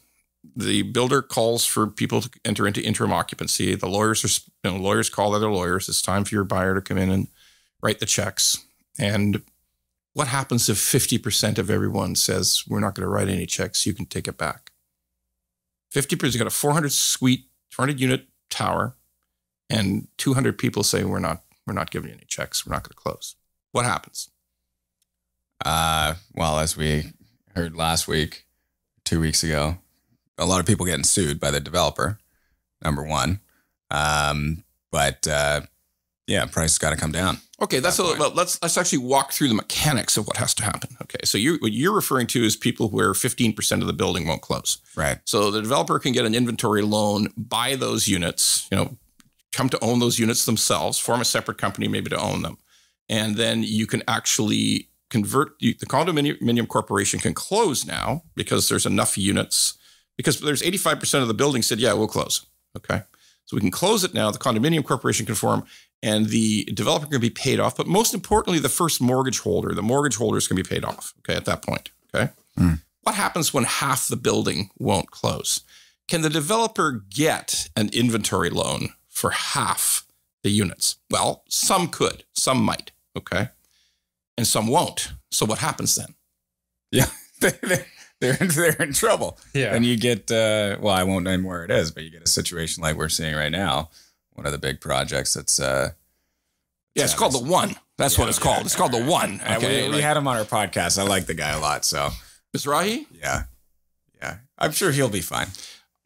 B: The builder calls for people to enter into interim occupancy. The lawyers call other lawyers. It's time for your buyer to come in and write the checks. And what happens if 50% of everyone says, we're not going to write any checks, you can take it back? 50%, you got a 400 suite, 200 unit tower, and 200 people say, we're not giving you any checks. We're not going to close. What happens?
A: Well, as we heard last week, 2 weeks ago, a lot of people getting sued by the developer, number one. Yeah, price has got to come down.
B: Okay, let's actually walk through the mechanics of what has to happen. Okay, so what you're referring to is people where 15% of the building won't close.
A: Right.
B: So the developer can get an inventory loan, buy those units, come to own those units themselves, form a separate company maybe to own them. And then you can actually convert, the condominium corporation can close now because there's enough units, because there's 85% of the building said, yeah, we'll close. Okay. So we can close it now. The condominium corporation can form and the developer can be paid off. But most importantly, the first mortgage holder, the mortgage holders can be paid off. Okay. At that point. Okay. What happens when half the building won't close? Can the developer get an inventory loan for half the units? Well, some could, some might. Okay. And some won't. So what happens then?
A: Yeah. They're in trouble.
C: Yeah.
A: And you get, well, I won't name where it is, but you get a situation like we're seeing right now. One of the big projects that's,
B: yeah, it's called The One. That's what it's called. It's called The One. Okay.
A: We had him on our podcast. I like the guy a lot. So,
B: Mizrahi?
A: Yeah. I'm sure he'll be fine.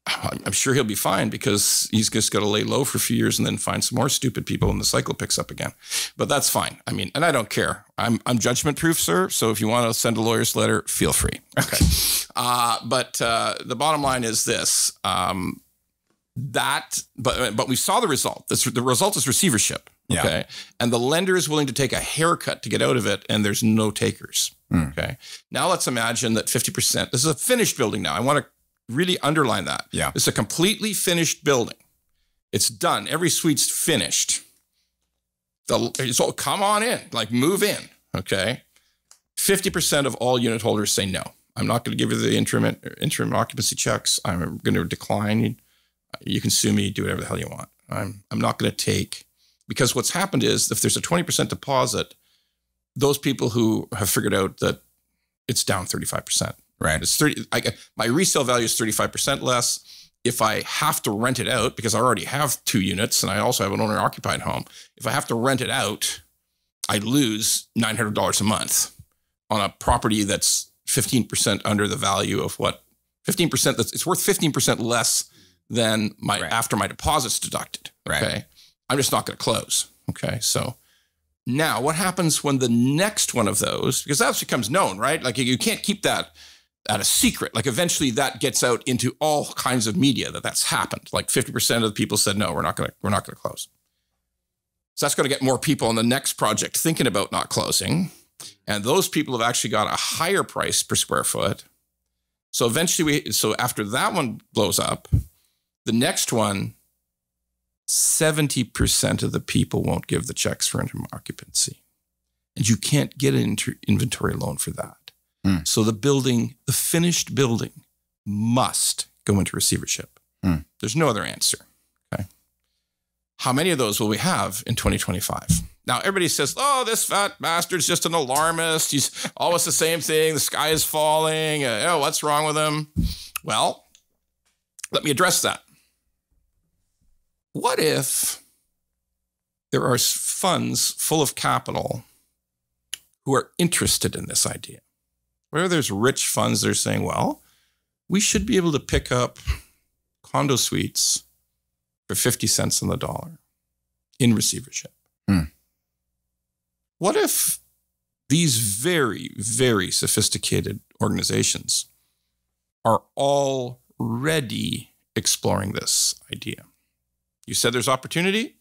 B: I'm sure he'll be fine because he's just got to lay low for a few years and then find some more stupid people and the cycle picks up again. But that's fine. I mean, and I don't care. I'm judgment proof, sir. So if you want to send a lawyer's letter, feel free. Okay. But the bottom line is this, but we saw the result. The result is receivership. Okay.
A: Yeah.
B: And the lender is willing to take a haircut to get out of it. And there's no takers. Okay. Now let's imagine that 50%, this is a finished building now. I want to really underline that.
A: Yeah.
B: It's a completely finished building. It's done. Every suite's finished. So come on in, like move in. Okay. 50% of all unit holders say no. I'm not going to give you the interim occupancy checks. I'm going to decline. You can sue me, do whatever the hell you want. I'm not going to take, because what's happened is if there's a 20% deposit, those people who have figured out that it's down 35%.
A: Right.
B: It's 30. My resale value is 35% less. If I have to rent it out, because I already have 2 units and I also have an owner occupied home, if I have to rent it out, I lose $900 a month on a property that's 15% under the value of what 15%. It's worth 15% less than after my deposit's deducted. Okay.
A: Right.
B: I'm just not going to close. Okay. So now what happens when the next one of those, because that becomes known, right? Like you can't keep that at a secret. Like eventually that gets out into all kinds of media that's happened. Like 50% of the people said, no, we're not going to close. So that's going to get more people on the next project thinking about not closing. And those people have actually got a higher price per square foot. So eventually so after that one blows up, the next one, 70% of the people won't give the checks for interim occupancy. And you can't get an inventory loan for that. So the finished building must go into receivership. There's no other answer. Okay. How many of those will we have in 2025? Now, everybody says, oh, this fat bastard's just an alarmist. He's always the same thing. The sky is falling. What's wrong with him? Well, let me address that. What if there are funds full of capital who are interested in this idea? Where there's rich funds, they're saying, well, we should be able to pick up condo suites for 50 cents on the dollar in receivership. What if these very, very sophisticated organizations are already exploring this idea? You said there's opportunity.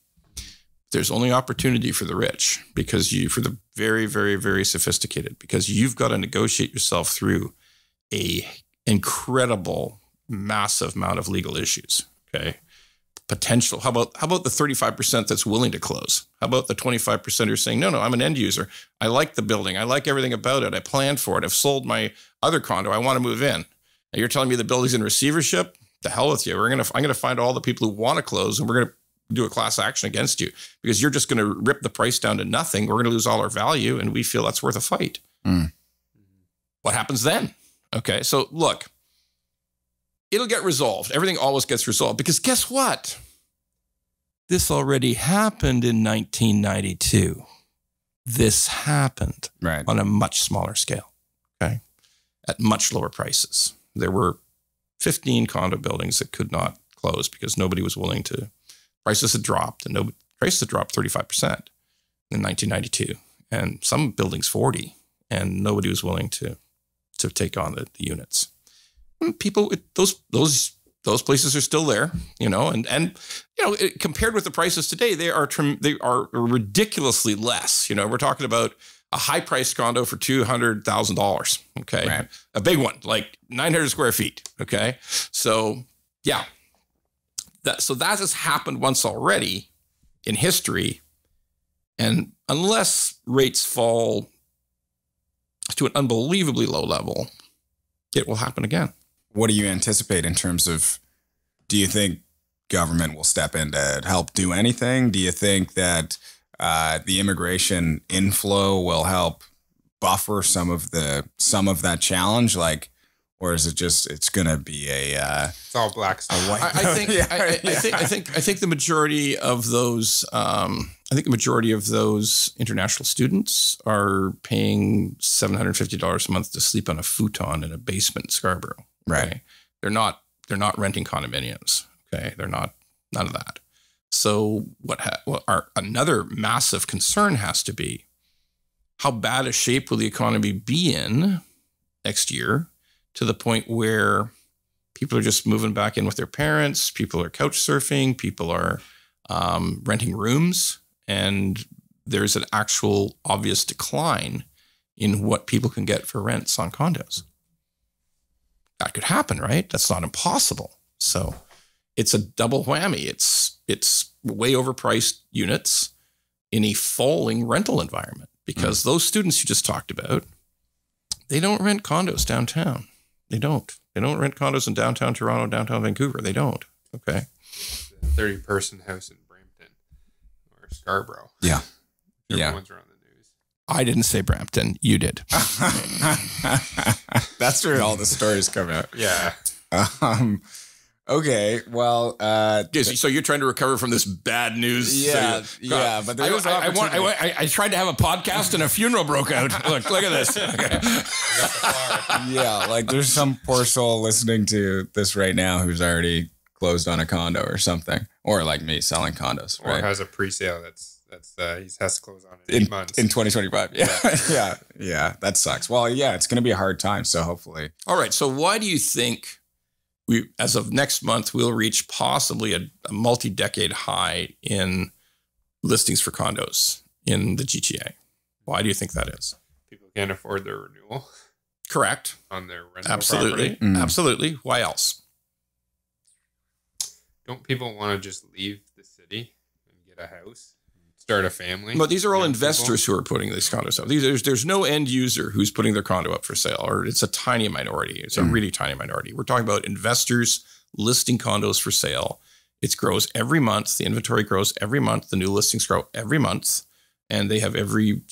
B: There's only opportunity for the rich for the very, very, very sophisticated, because you've got to negotiate yourself through a incredible, massive amount of legal issues. Okay. Potential. How about the 35% that's willing to close? How about the 25% who are saying, no, I'm an end user. I like the building. I like everything about it. I planned for it. I've sold my other condo. I want to move in. Now you're telling me the building's in receivership? The hell with you. I'm going to find all the people who want to close, and we're going to do a class action against you because you're just going to rip the price down to nothing. We're going to lose all our value, and we feel that's worth a fight. What happens then? Okay. So look, it'll get resolved. Everything always gets resolved because guess what? This already happened in 1992. this happened
A: Right.
B: on a much smaller scale, okay, at much lower prices. There were 15 condo buildings that could not close because nobody was willing to. Prices had dropped, and prices had dropped 35% in 1992, and some buildings 40, and nobody was willing to take on the units. And people, those places are still there, and compared with the prices today, they are ridiculously less. We're talking about a high-priced condo for $200,000. Okay,
A: Right.
B: A big one, like 900 square feet. Okay, so yeah, that has happened once already in history, and unless rates fall to an unbelievably low level, it will happen again.
A: What do you anticipate in terms of, do you think government will step in to help do anything? Do you think that the immigration inflow will help buffer some of that challenge? Or is it just, it's going to be
C: It's all black stuff.
B: I think the majority of those, international students are paying $750 a month to sleep on a futon in a basement in Scarborough.
A: Right.
B: Okay? They're not renting condominiums. Okay. They're not, none of that. So another massive concern has to be, how bad a shape will the economy be in next year, to the point where people are just moving back in with their parents, people are couch surfing, people are renting rooms, and there's an actual obvious decline in what people can get for rents on condos. That could happen, right? That's not impossible. So it's a double whammy. It's way overpriced units in a falling rental environment, because those students you just talked about, they don't rent condos downtown. They don't rent condos in downtown Toronto, downtown Vancouver. They don't. Okay.
C: 30-person house in Brampton or Scarborough.
A: Yeah.
C: Everyone's around the news.
B: I didn't say Brampton. You did.
A: That's where all the stories come out.
C: Yeah.
A: Okay. Well,
B: So you're trying to recover from this bad news.
A: yeah, but there was opportunity.
B: I tried to have a podcast and a funeral broke out. Look at this. Okay.
A: Yeah, there's some poor soul listening to this right now who's already closed on a condo or something, or like me selling condos,
C: Or
A: right?
C: has a pre-sale that's he has to close on in 8 months.
A: In 2025. Yeah. Yeah, that sucks. Well, yeah, it's going to be a hard time. So hopefully.
B: All right. So why do you think as of next month, we'll reach possibly a multi-decade high in listings for condos in the GTA? Why do you think that is?
C: People can't afford their renewal
B: Correct.
C: on their rental
B: Absolutely.
C: property.
B: Absolutely. Why else?
C: Don't people want to just leave the city and get a house, start a family?
B: But these are all
C: Young
B: investors who are putting these condos up. There's no end user who's putting their condo up for sale, or it's a tiny minority. It's a really tiny minority. We're talking about investors listing condos for sale. It grows every month. The inventory grows every month. The new listings grow every month, and they have every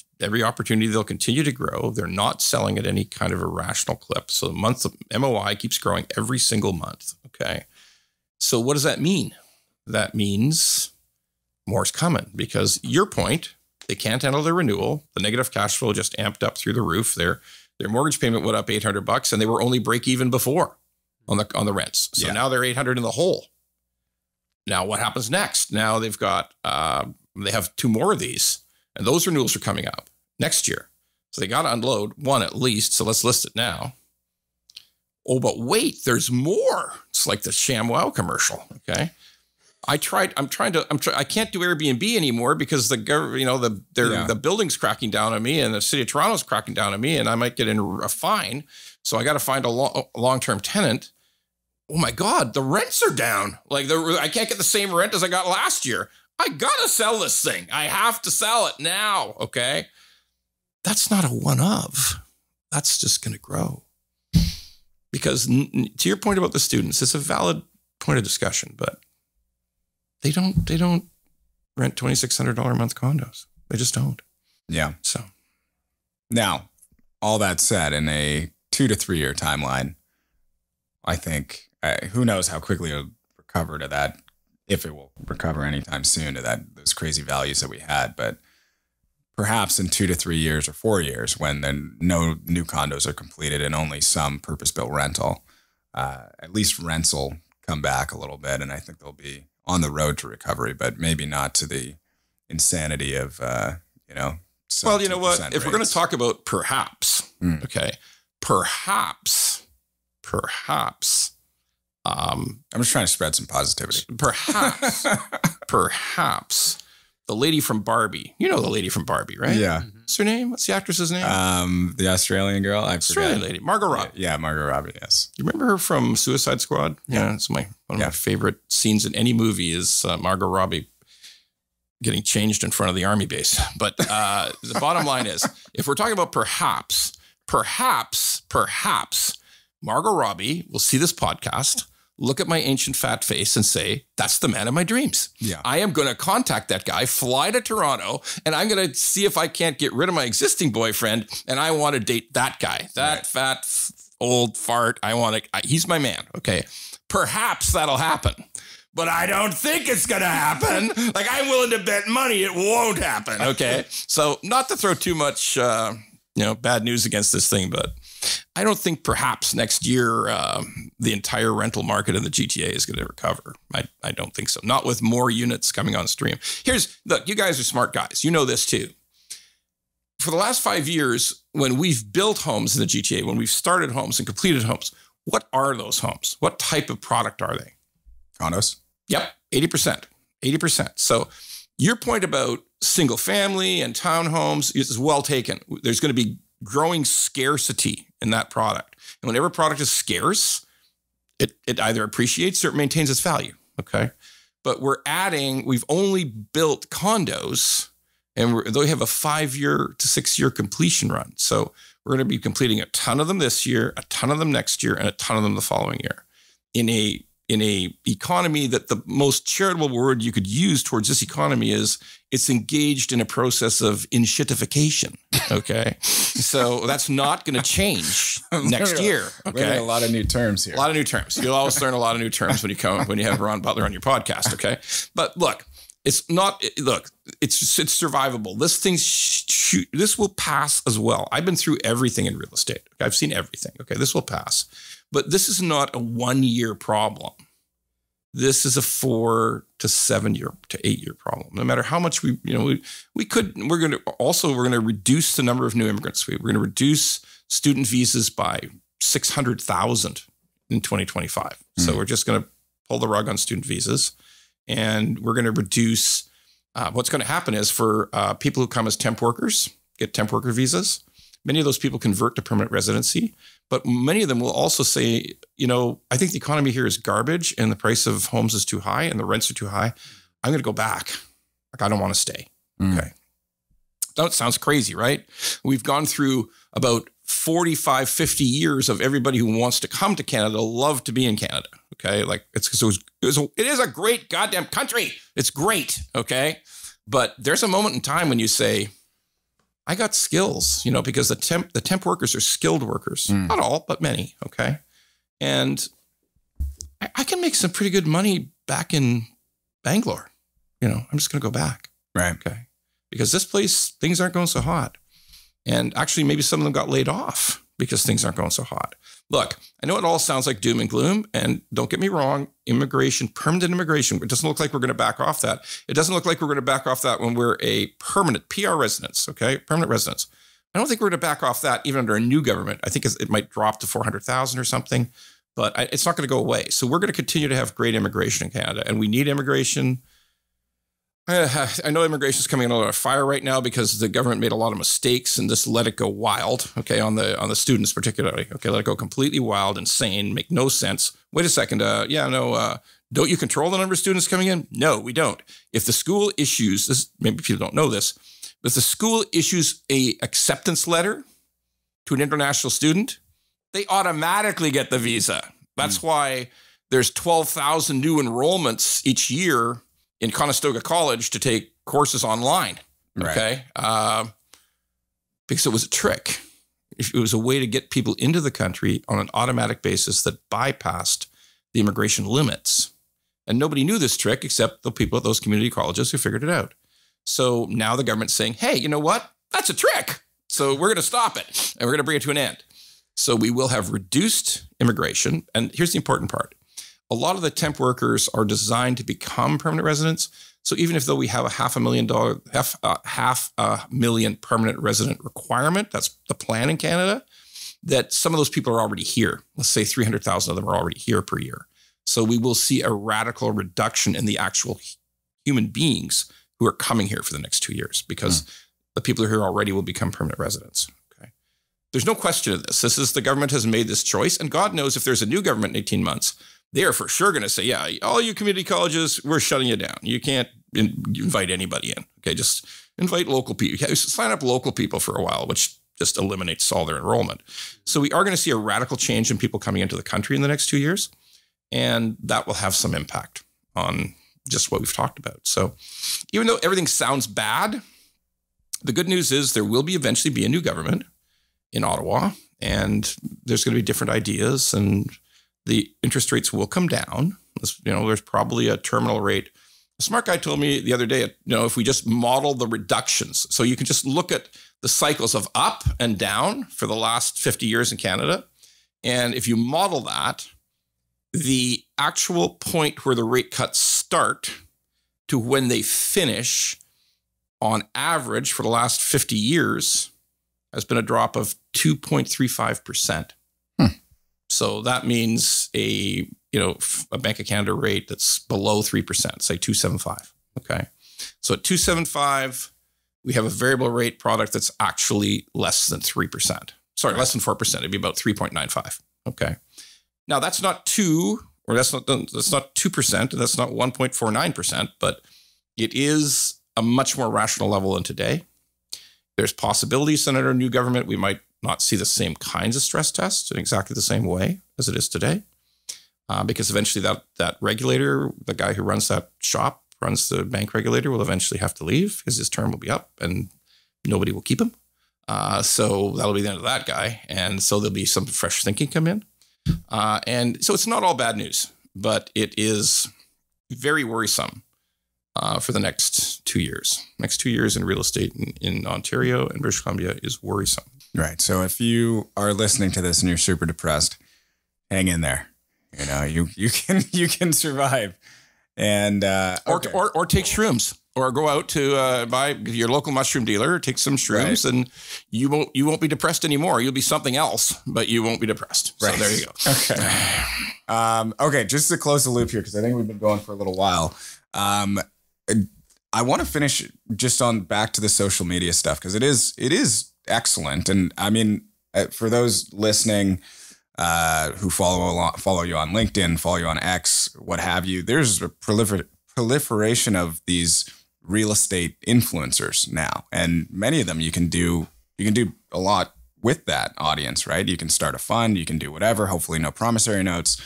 B: opportunity. They'll continue to grow. They're not selling at any kind of irrational clip. So the month of MOI keeps growing every single month. Okay. So what does that mean? That means more's coming, because your point, they can't handle their renewal. The negative cash flow just amped up through the roof. Their mortgage payment went up $800, and they were only break even before on the rents. So now they're $800 in the hole. Now what happens next? Now they've got they have 2 more of these, and those renewals are coming up next year. So they got to unload one at least. So let's list it now. Oh, but wait, there's more. It's like the ShamWow commercial. Okay. I can't do Airbnb anymore because the government, the building's cracking down on me, and the city of Toronto's cracking down on me, and I might get in a fine. So I got to find a long-term tenant. Oh my God, the rents are down. I can't get the same rent as I got last year. I got to sell this thing. I have to sell it now. Okay. That's not a one of. That's just going to grow. Because to your point about the students, it's a valid point of discussion, but they don't rent $2,600 a month condos. They just don't.
A: Yeah.
B: So
A: now, all that said, in a 2 to 3 year timeline, I think who knows how quickly it'll recover to that, if it will recover anytime soon to those crazy values that we had, but perhaps in 2 to 3 years or 4 years, when then no new condos are completed and only some purpose-built rental, at least rents will come back a little bit, and I think they'll be on the road to recovery, but maybe not to the insanity of
B: Well, you know what? If we're going to
A: rates.
B: talk about perhaps, okay, perhaps,
A: I'm just trying to spread some positivity.
B: perhaps the lady from Barbie. You know the lady from Barbie, right?
A: Yeah.
B: What's her name? What's the actress's name?
A: The Australian girl. I
B: Australian
A: forget.
B: lady, Margot Robbie.
A: Yeah, Margot Robbie. Yes.
B: You remember her from Suicide Squad? Yeah, it's one of my favorite scenes in any movie is Margot Robbie getting changed in front of the army base. But the bottom line is, if we're talking about perhaps Margot Robbie will see this podcast, look at my ancient fat face and say, that's the man of my dreams.
A: Yeah.
B: I am going to contact that guy, fly to Toronto, and I'm going to see if I can't get rid of my existing boyfriend, and I want to date that guy, that fat, old fart. He's my man, okay? Perhaps that'll happen. But I don't think it's going to happen. Like, I'm willing to bet money it won't happen, okay? So not to throw too much, bad news against this thing, but I don't think perhaps next year the entire rental market in the GTA is going to recover. I don't think so. Not with more units coming on stream. Look, you guys are smart guys. You know this too. For the last 5 years, when we've built homes in the GTA, when we've started homes and completed homes, what are those homes? What type of product are they?
A: Condos.
B: Yep, 80%. So your point about single family and townhomes is well taken. There's going to be growing scarcity in that product. And whenever product is scarce, it either appreciates or it maintains its value, okay? But we've only built condos, and they have a 5-year to 6-year completion run. So we're going to be completing a ton of them this year, a ton of them next year, and a ton of them the following year. In a economy that the most charitable word you could use towards this economy is it's engaged in a process of inshitification. Okay. So that's not going to change next year. Okay.
A: A lot of new terms here.
B: A lot of new terms. You'll always learn a lot of new terms when you have Ron Butler on your podcast. Okay. But look, it's survivable. This will pass as well. I've been through everything in real estate. Okay? I've seen everything. Okay. This will pass. But this is not a 1-year problem. This is a 4 to 7 year to 8 year problem. No matter how much we're going to reduce the number of new immigrants. We're going to reduce student visas by 600,000 in 2025. Mm-hmm. So we're just going to pull the rug on student visas, and we're going to reduce. What's going to happen is for people who come as temp workers, get temp worker visas. Many of those people convert to permanent residency, but many of them will also say, I think the economy here is garbage and the price of homes is too high and the rents are too high. I'm going to go back. Like, I don't want to stay. Okay. That sounds crazy, right? We've gone through about 45, 50 years of everybody who wants to come to Canada love to be in Canada. Okay. Like it is a great goddamn country. It's great. Okay. But there's a moment in time when you say, I got skills, because the temp workers are skilled workers. Not all, but many. Okay. And I can make some pretty good money back in Bangalore. I'm just going to go back.
A: Right.
B: Okay. Because this place, things aren't going so hot. And actually, maybe some of them got laid off because things aren't going so hot. Look, I know it all sounds like doom and gloom. And don't get me wrong, permanent immigration, it doesn't look like we're going to back off that. It doesn't look like we're going to back off that when we're a permanent PR residence, okay? Permanent residence. I don't think we're going to back off that even under a new government. I think it might drop to 400,000 or something, but it's not going to go away. So we're going to continue to have great immigration in Canada, and we need immigration. I know immigration is coming under fire right now because the government made a lot of mistakes and just let it go wild. Okay, on the students particularly. Okay, let it go completely wild, insane, make no sense. Wait a second. Don't you control the number of students coming in? No, we don't. If the school issues this, maybe people don't know this, but if the school issues a acceptance letter to an international student, they automatically get the visa. That's why there's 12,000 new enrollments each year in Conestoga College to take courses online, okay? Right. Because it was a trick. It was a way to get people into the country on an automatic basis that bypassed the immigration limits. And nobody knew this trick except the people at those community colleges who figured it out. So now the government's saying, hey, you know what? That's a trick. So we're going to stop it and we're going to bring it to an end. So we will have reduced immigration. And here's the important part. A lot of the temp workers are designed to become permanent residents. So even if though we have a half a million permanent resident requirement, that's the plan in Canada, that some of those people are already here. Let's say 300,000 of them are already here per year. So we will see a radical reduction in the actual human beings who are coming here for the next 2 years because the people who are here already will become permanent residents. Okay. There's no question of this. This is the government has made this choice. And God knows if there's a new government in 18 months, they are for sure going to say, yeah, all you community colleges, we're shutting you down. You can't invite anybody in. Okay, just invite local people. Sign up local people for a while, which just eliminates all their enrollment. So we are going to see a radical change in people coming into the country in the next 2 years. And that will have some impact on just what we've talked about. So even though everything sounds bad, the good news is there will eventually be a new government in Ottawa, and there's going to be different ideas, and the interest rates will come down. There's probably a terminal rate. A smart guy told me the other day, if we just model the reductions, so you can just look at the cycles of up and down for the last 50 years in Canada. And if you model that, the actual point where the rate cuts start to when they finish on average for the last 50 years has been a drop of 2.35%. So that means a Bank of Canada rate that's below 3%, say 2.75. Okay. So at 2.75, we have a variable rate product that's actually less than 3%. Sorry, less than 4%. It'd be about 3.95. Okay. Now that's not 2, or that's not 2%, and that's not 1.49%, but it is a much more rational level than today. There's possibilities that under a new government, we might not see the same kinds of stress tests in exactly the same way as it is today. Because eventually that regulator, the guy who runs that shop, runs the bank regulator, will eventually have to leave because his term will be up and nobody will keep him. So that'll be the end of that guy. And so there'll be some fresh thinking come in. And so it's not all bad news, but it is very worrisome for the next 2 years. Next 2 years in real estate in Ontario and British Columbia is worrisome.
A: Right. So if you are listening to this and you're super depressed, hang in there. You can survive. And okay.
B: or take shrooms, or go out to buy your local mushroom dealer, take some shrooms, right, and you won't be depressed anymore. You'll be something else, but you won't be depressed. Right. So there you go.
A: Okay. Okay. Just to close the loop here, because I think we've been going for a little while. I want to finish just on back to the social media stuff, because it is excellent. And I mean, for those listening who follow you on LinkedIn, follow you on X, what have you, there's a proliferation of these real estate influencers now, and many of them you can do a lot with that audience, right? You can start a fund, you can do whatever. Hopefully, no promissory notes.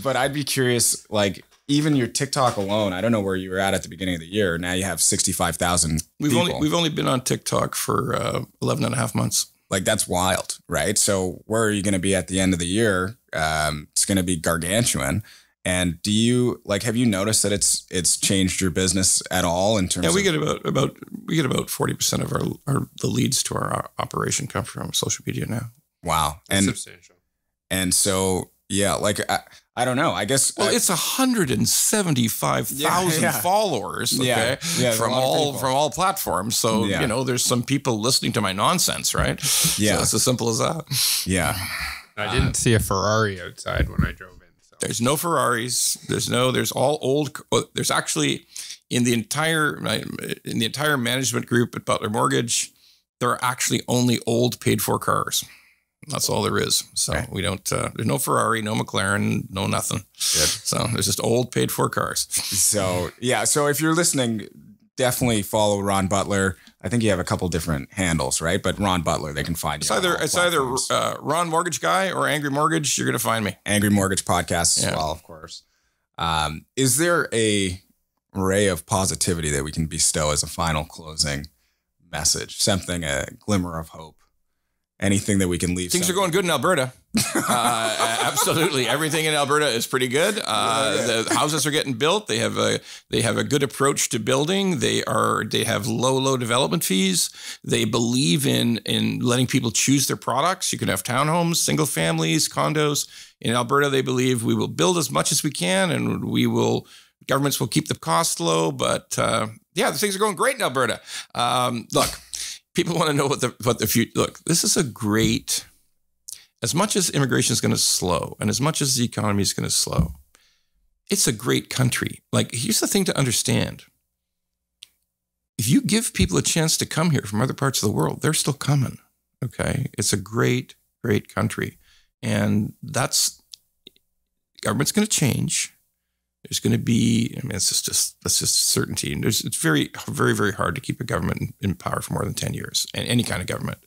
A: But I'd be curious, like, even your TikTok alone, I don't know where you were at the beginning of the year. Now you have 65,000 people.
B: We've only been on TikTok for 11 and a half months.
A: Like, that's wild, right? So where are you going to be at the end of the year? It's going to be gargantuan. And have you noticed that it's changed your business at all in terms?
B: Yeah, we get about 40% of the leads to our operation come from social media now.
A: Wow.
C: That's substantial.
A: And so, yeah, like, I don't know. I guess.
B: Well, it's 175,000 followers. Okay, from all platforms. So there's some people listening to my nonsense, right? Yeah, so it's as simple as that.
A: Yeah,
C: I didn't see a Ferrari outside when I drove in. So.
B: There's no Ferraris. There's all old. There's actually in the entire management group at Butler Mortgage, there are actually only old paid for cars. That's all there is. So we don't, there's no Ferrari, no McLaren, no nothing. Good. So there's just old paid for cars.
A: So, yeah. So if you're listening, definitely follow Ron Butler. I think you have a couple different handles, right? But Ron Butler, they can find you.
B: It's either Ron Mortgage Guy or Angry Mortgage. You're going to find me.
A: Angry Mortgage Podcast as well, of course. Is there a ray of positivity that we can bestow as a final closing message? Something, a glimmer of hope? Anything that we can leave.
B: Things are going good in Alberta. Absolutely, everything in Alberta is pretty good. The houses are getting built. They have a good approach to building. They have low development fees. They believe in letting people choose their products. You can have townhomes, single families, condos. In Alberta, they believe we will build as much as we can, and governments will keep the cost low. But the things are going great in Alberta. Look, people want to know what the future. Look, this is a great. As much as immigration is going to slow, and as much as the economy is going to slow, it's a great country. Like, here's the thing to understand. If you give people a chance to come here from other parts of the world, they're still coming. Okay, it's a great country, and government's going to change. There's going to be, that's just certainty. And it's very, very, very hard to keep a government in power for more than 10 years, and any kind of government.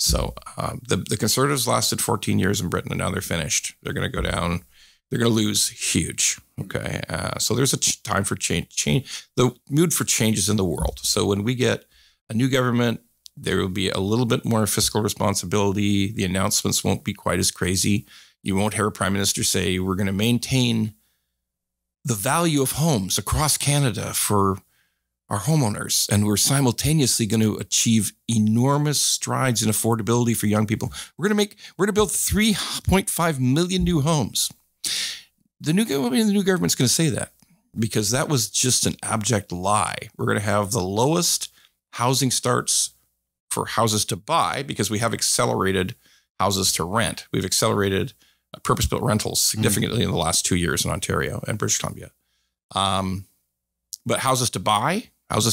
B: So the Conservatives lasted 14 years in Britain, and now they're finished. They're going to go down. They're going to lose huge. Okay, so there's a time for change. The mood for change is in the world. So when we get a new government, there will be a little bit more fiscal responsibility. The announcements won't be quite as crazy. You won't hear a prime minister say, we're going to maintain the value of homes across Canada for our homeowners, and we're simultaneously going to achieve enormous strides in affordability for young people. We're going to build 3.5 million new homes. The new government's going to say that, because that was just an abject lie. We're going to have the lowest housing starts for houses to buy, because we have accelerated houses to rent. We've accelerated purpose-built rentals significantly in the last 2 years in Ontario and British Columbia. But houses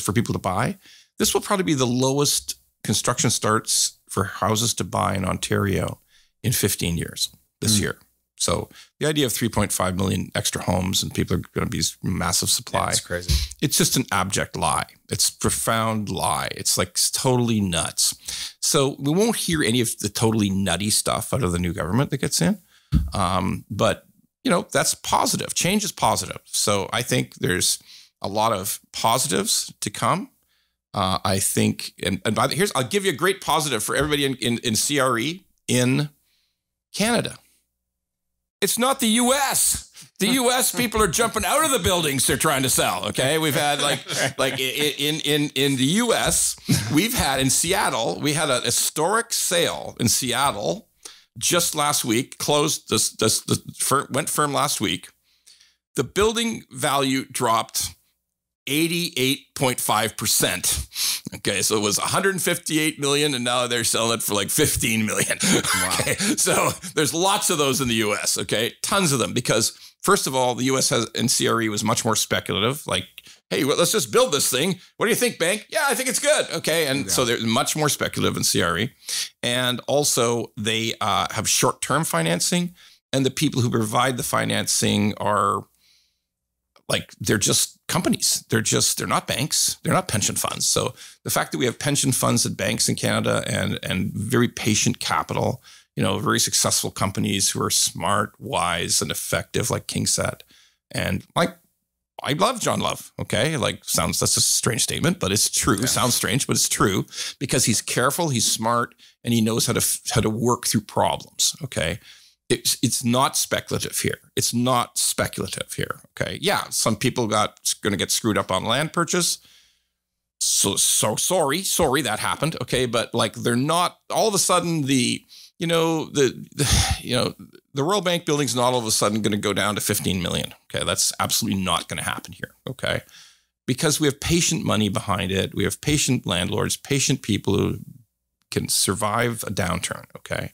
B: for people to buy, this will probably be the lowest construction starts for houses to buy in Ontario in 15 years this year. So the idea of 3.5 million extra homes and people are going to be massive supply.
A: That's crazy.
B: It's just an abject lie. It's a profound lie. It's like totally nuts. So we won't hear any of the totally nutty stuff out of the new government that gets in. But, that's positive. Change is positive. So I think there's a lot of positives to come. I think, I'll give you a great positive for everybody in CRE in Canada. It's not the U.S. The U.S. people are jumping out of the buildings they're trying to sell. Okay, we've had in the U.S. in Seattle, we had a historic sale in Seattle just last week. Closed. Went firm last week. The building value dropped 88.5%. Okay, so it was 158 million, and now they're selling it for like 15 million. Wow. Okay, so there's lots of those in the US, okay? Tons of them, because first of all, the US in CRE was much more speculative, like, hey, let's just build this thing. What do you think, bank? Yeah, I think it's good. Okay, and so they're much more speculative in CRE. And also they have short-term financing, and the people who provide the financing are they're just companies. They're not banks. They're not pension funds. So the fact that we have pension funds and banks in Canada and very patient capital, very successful companies who are smart, wise, and effective, like KingSett. And I love John Love. Okay. That's a strange statement, but it's true. Yeah. Sounds strange, but it's true, because he's careful, he's smart, and he knows how to work through problems. Okay. It's not speculative here. It's not speculative here. Okay. Yeah. Some people going to get screwed up on land purchase. So sorry that happened. Okay. But they're not all of a sudden the Royal Bank building's not all of a sudden going to go down to 15 million. Okay. That's absolutely not going to happen here. Okay. Because we have patient money behind it. We have patient landlords, patient people who can survive a downturn. Okay.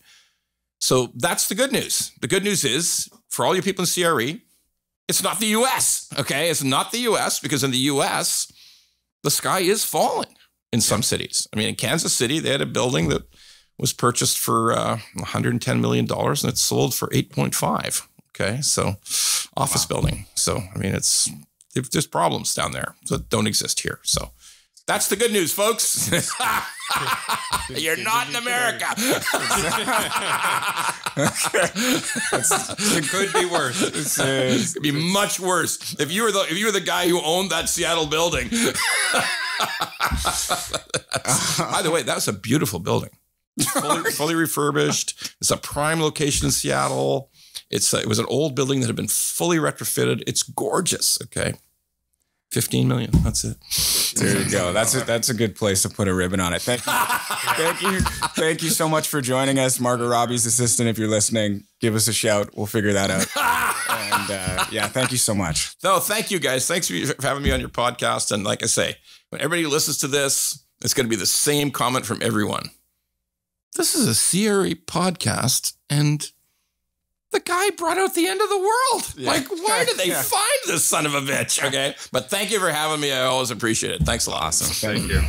B: So that's the good news. The good news is, for all you people in CRE, it's not the U.S., okay? It's not the U.S., because in the U.S., the sky is falling in some cities. I mean, in Kansas City, they had a building that was purchased for $110 million, and it's sold for 8.5. Okay, so office building. So, I mean, there's problems down there that don't exist here. So that's the good news, folks. You're not in America.
C: It could be worse.
B: It could be much worse. If you were the guy who owned that Seattle building. By the way, that was a beautiful building. fully refurbished. It's a prime location in Seattle. It was an old building that had been fully retrofitted. It's gorgeous. Okay. 15 million. That's it.
A: There you go. That's a good place to put a ribbon on it. Thank you. Thank you so much for joining us. Margot Robbie's assistant, if you're listening, give us a shout. We'll figure that out. And thank you so much.
B: No, thank you guys. Thanks for having me on your podcast. And like I say, when everybody listens to this, it's going to be the same comment from everyone. This is a CRE podcast, and the guy brought out the end of the world. Yeah. Like, why did they find this son of a bitch? Okay. But thank you for having me. I always appreciate it. Thanks a lot.
A: Awesome. Thank you.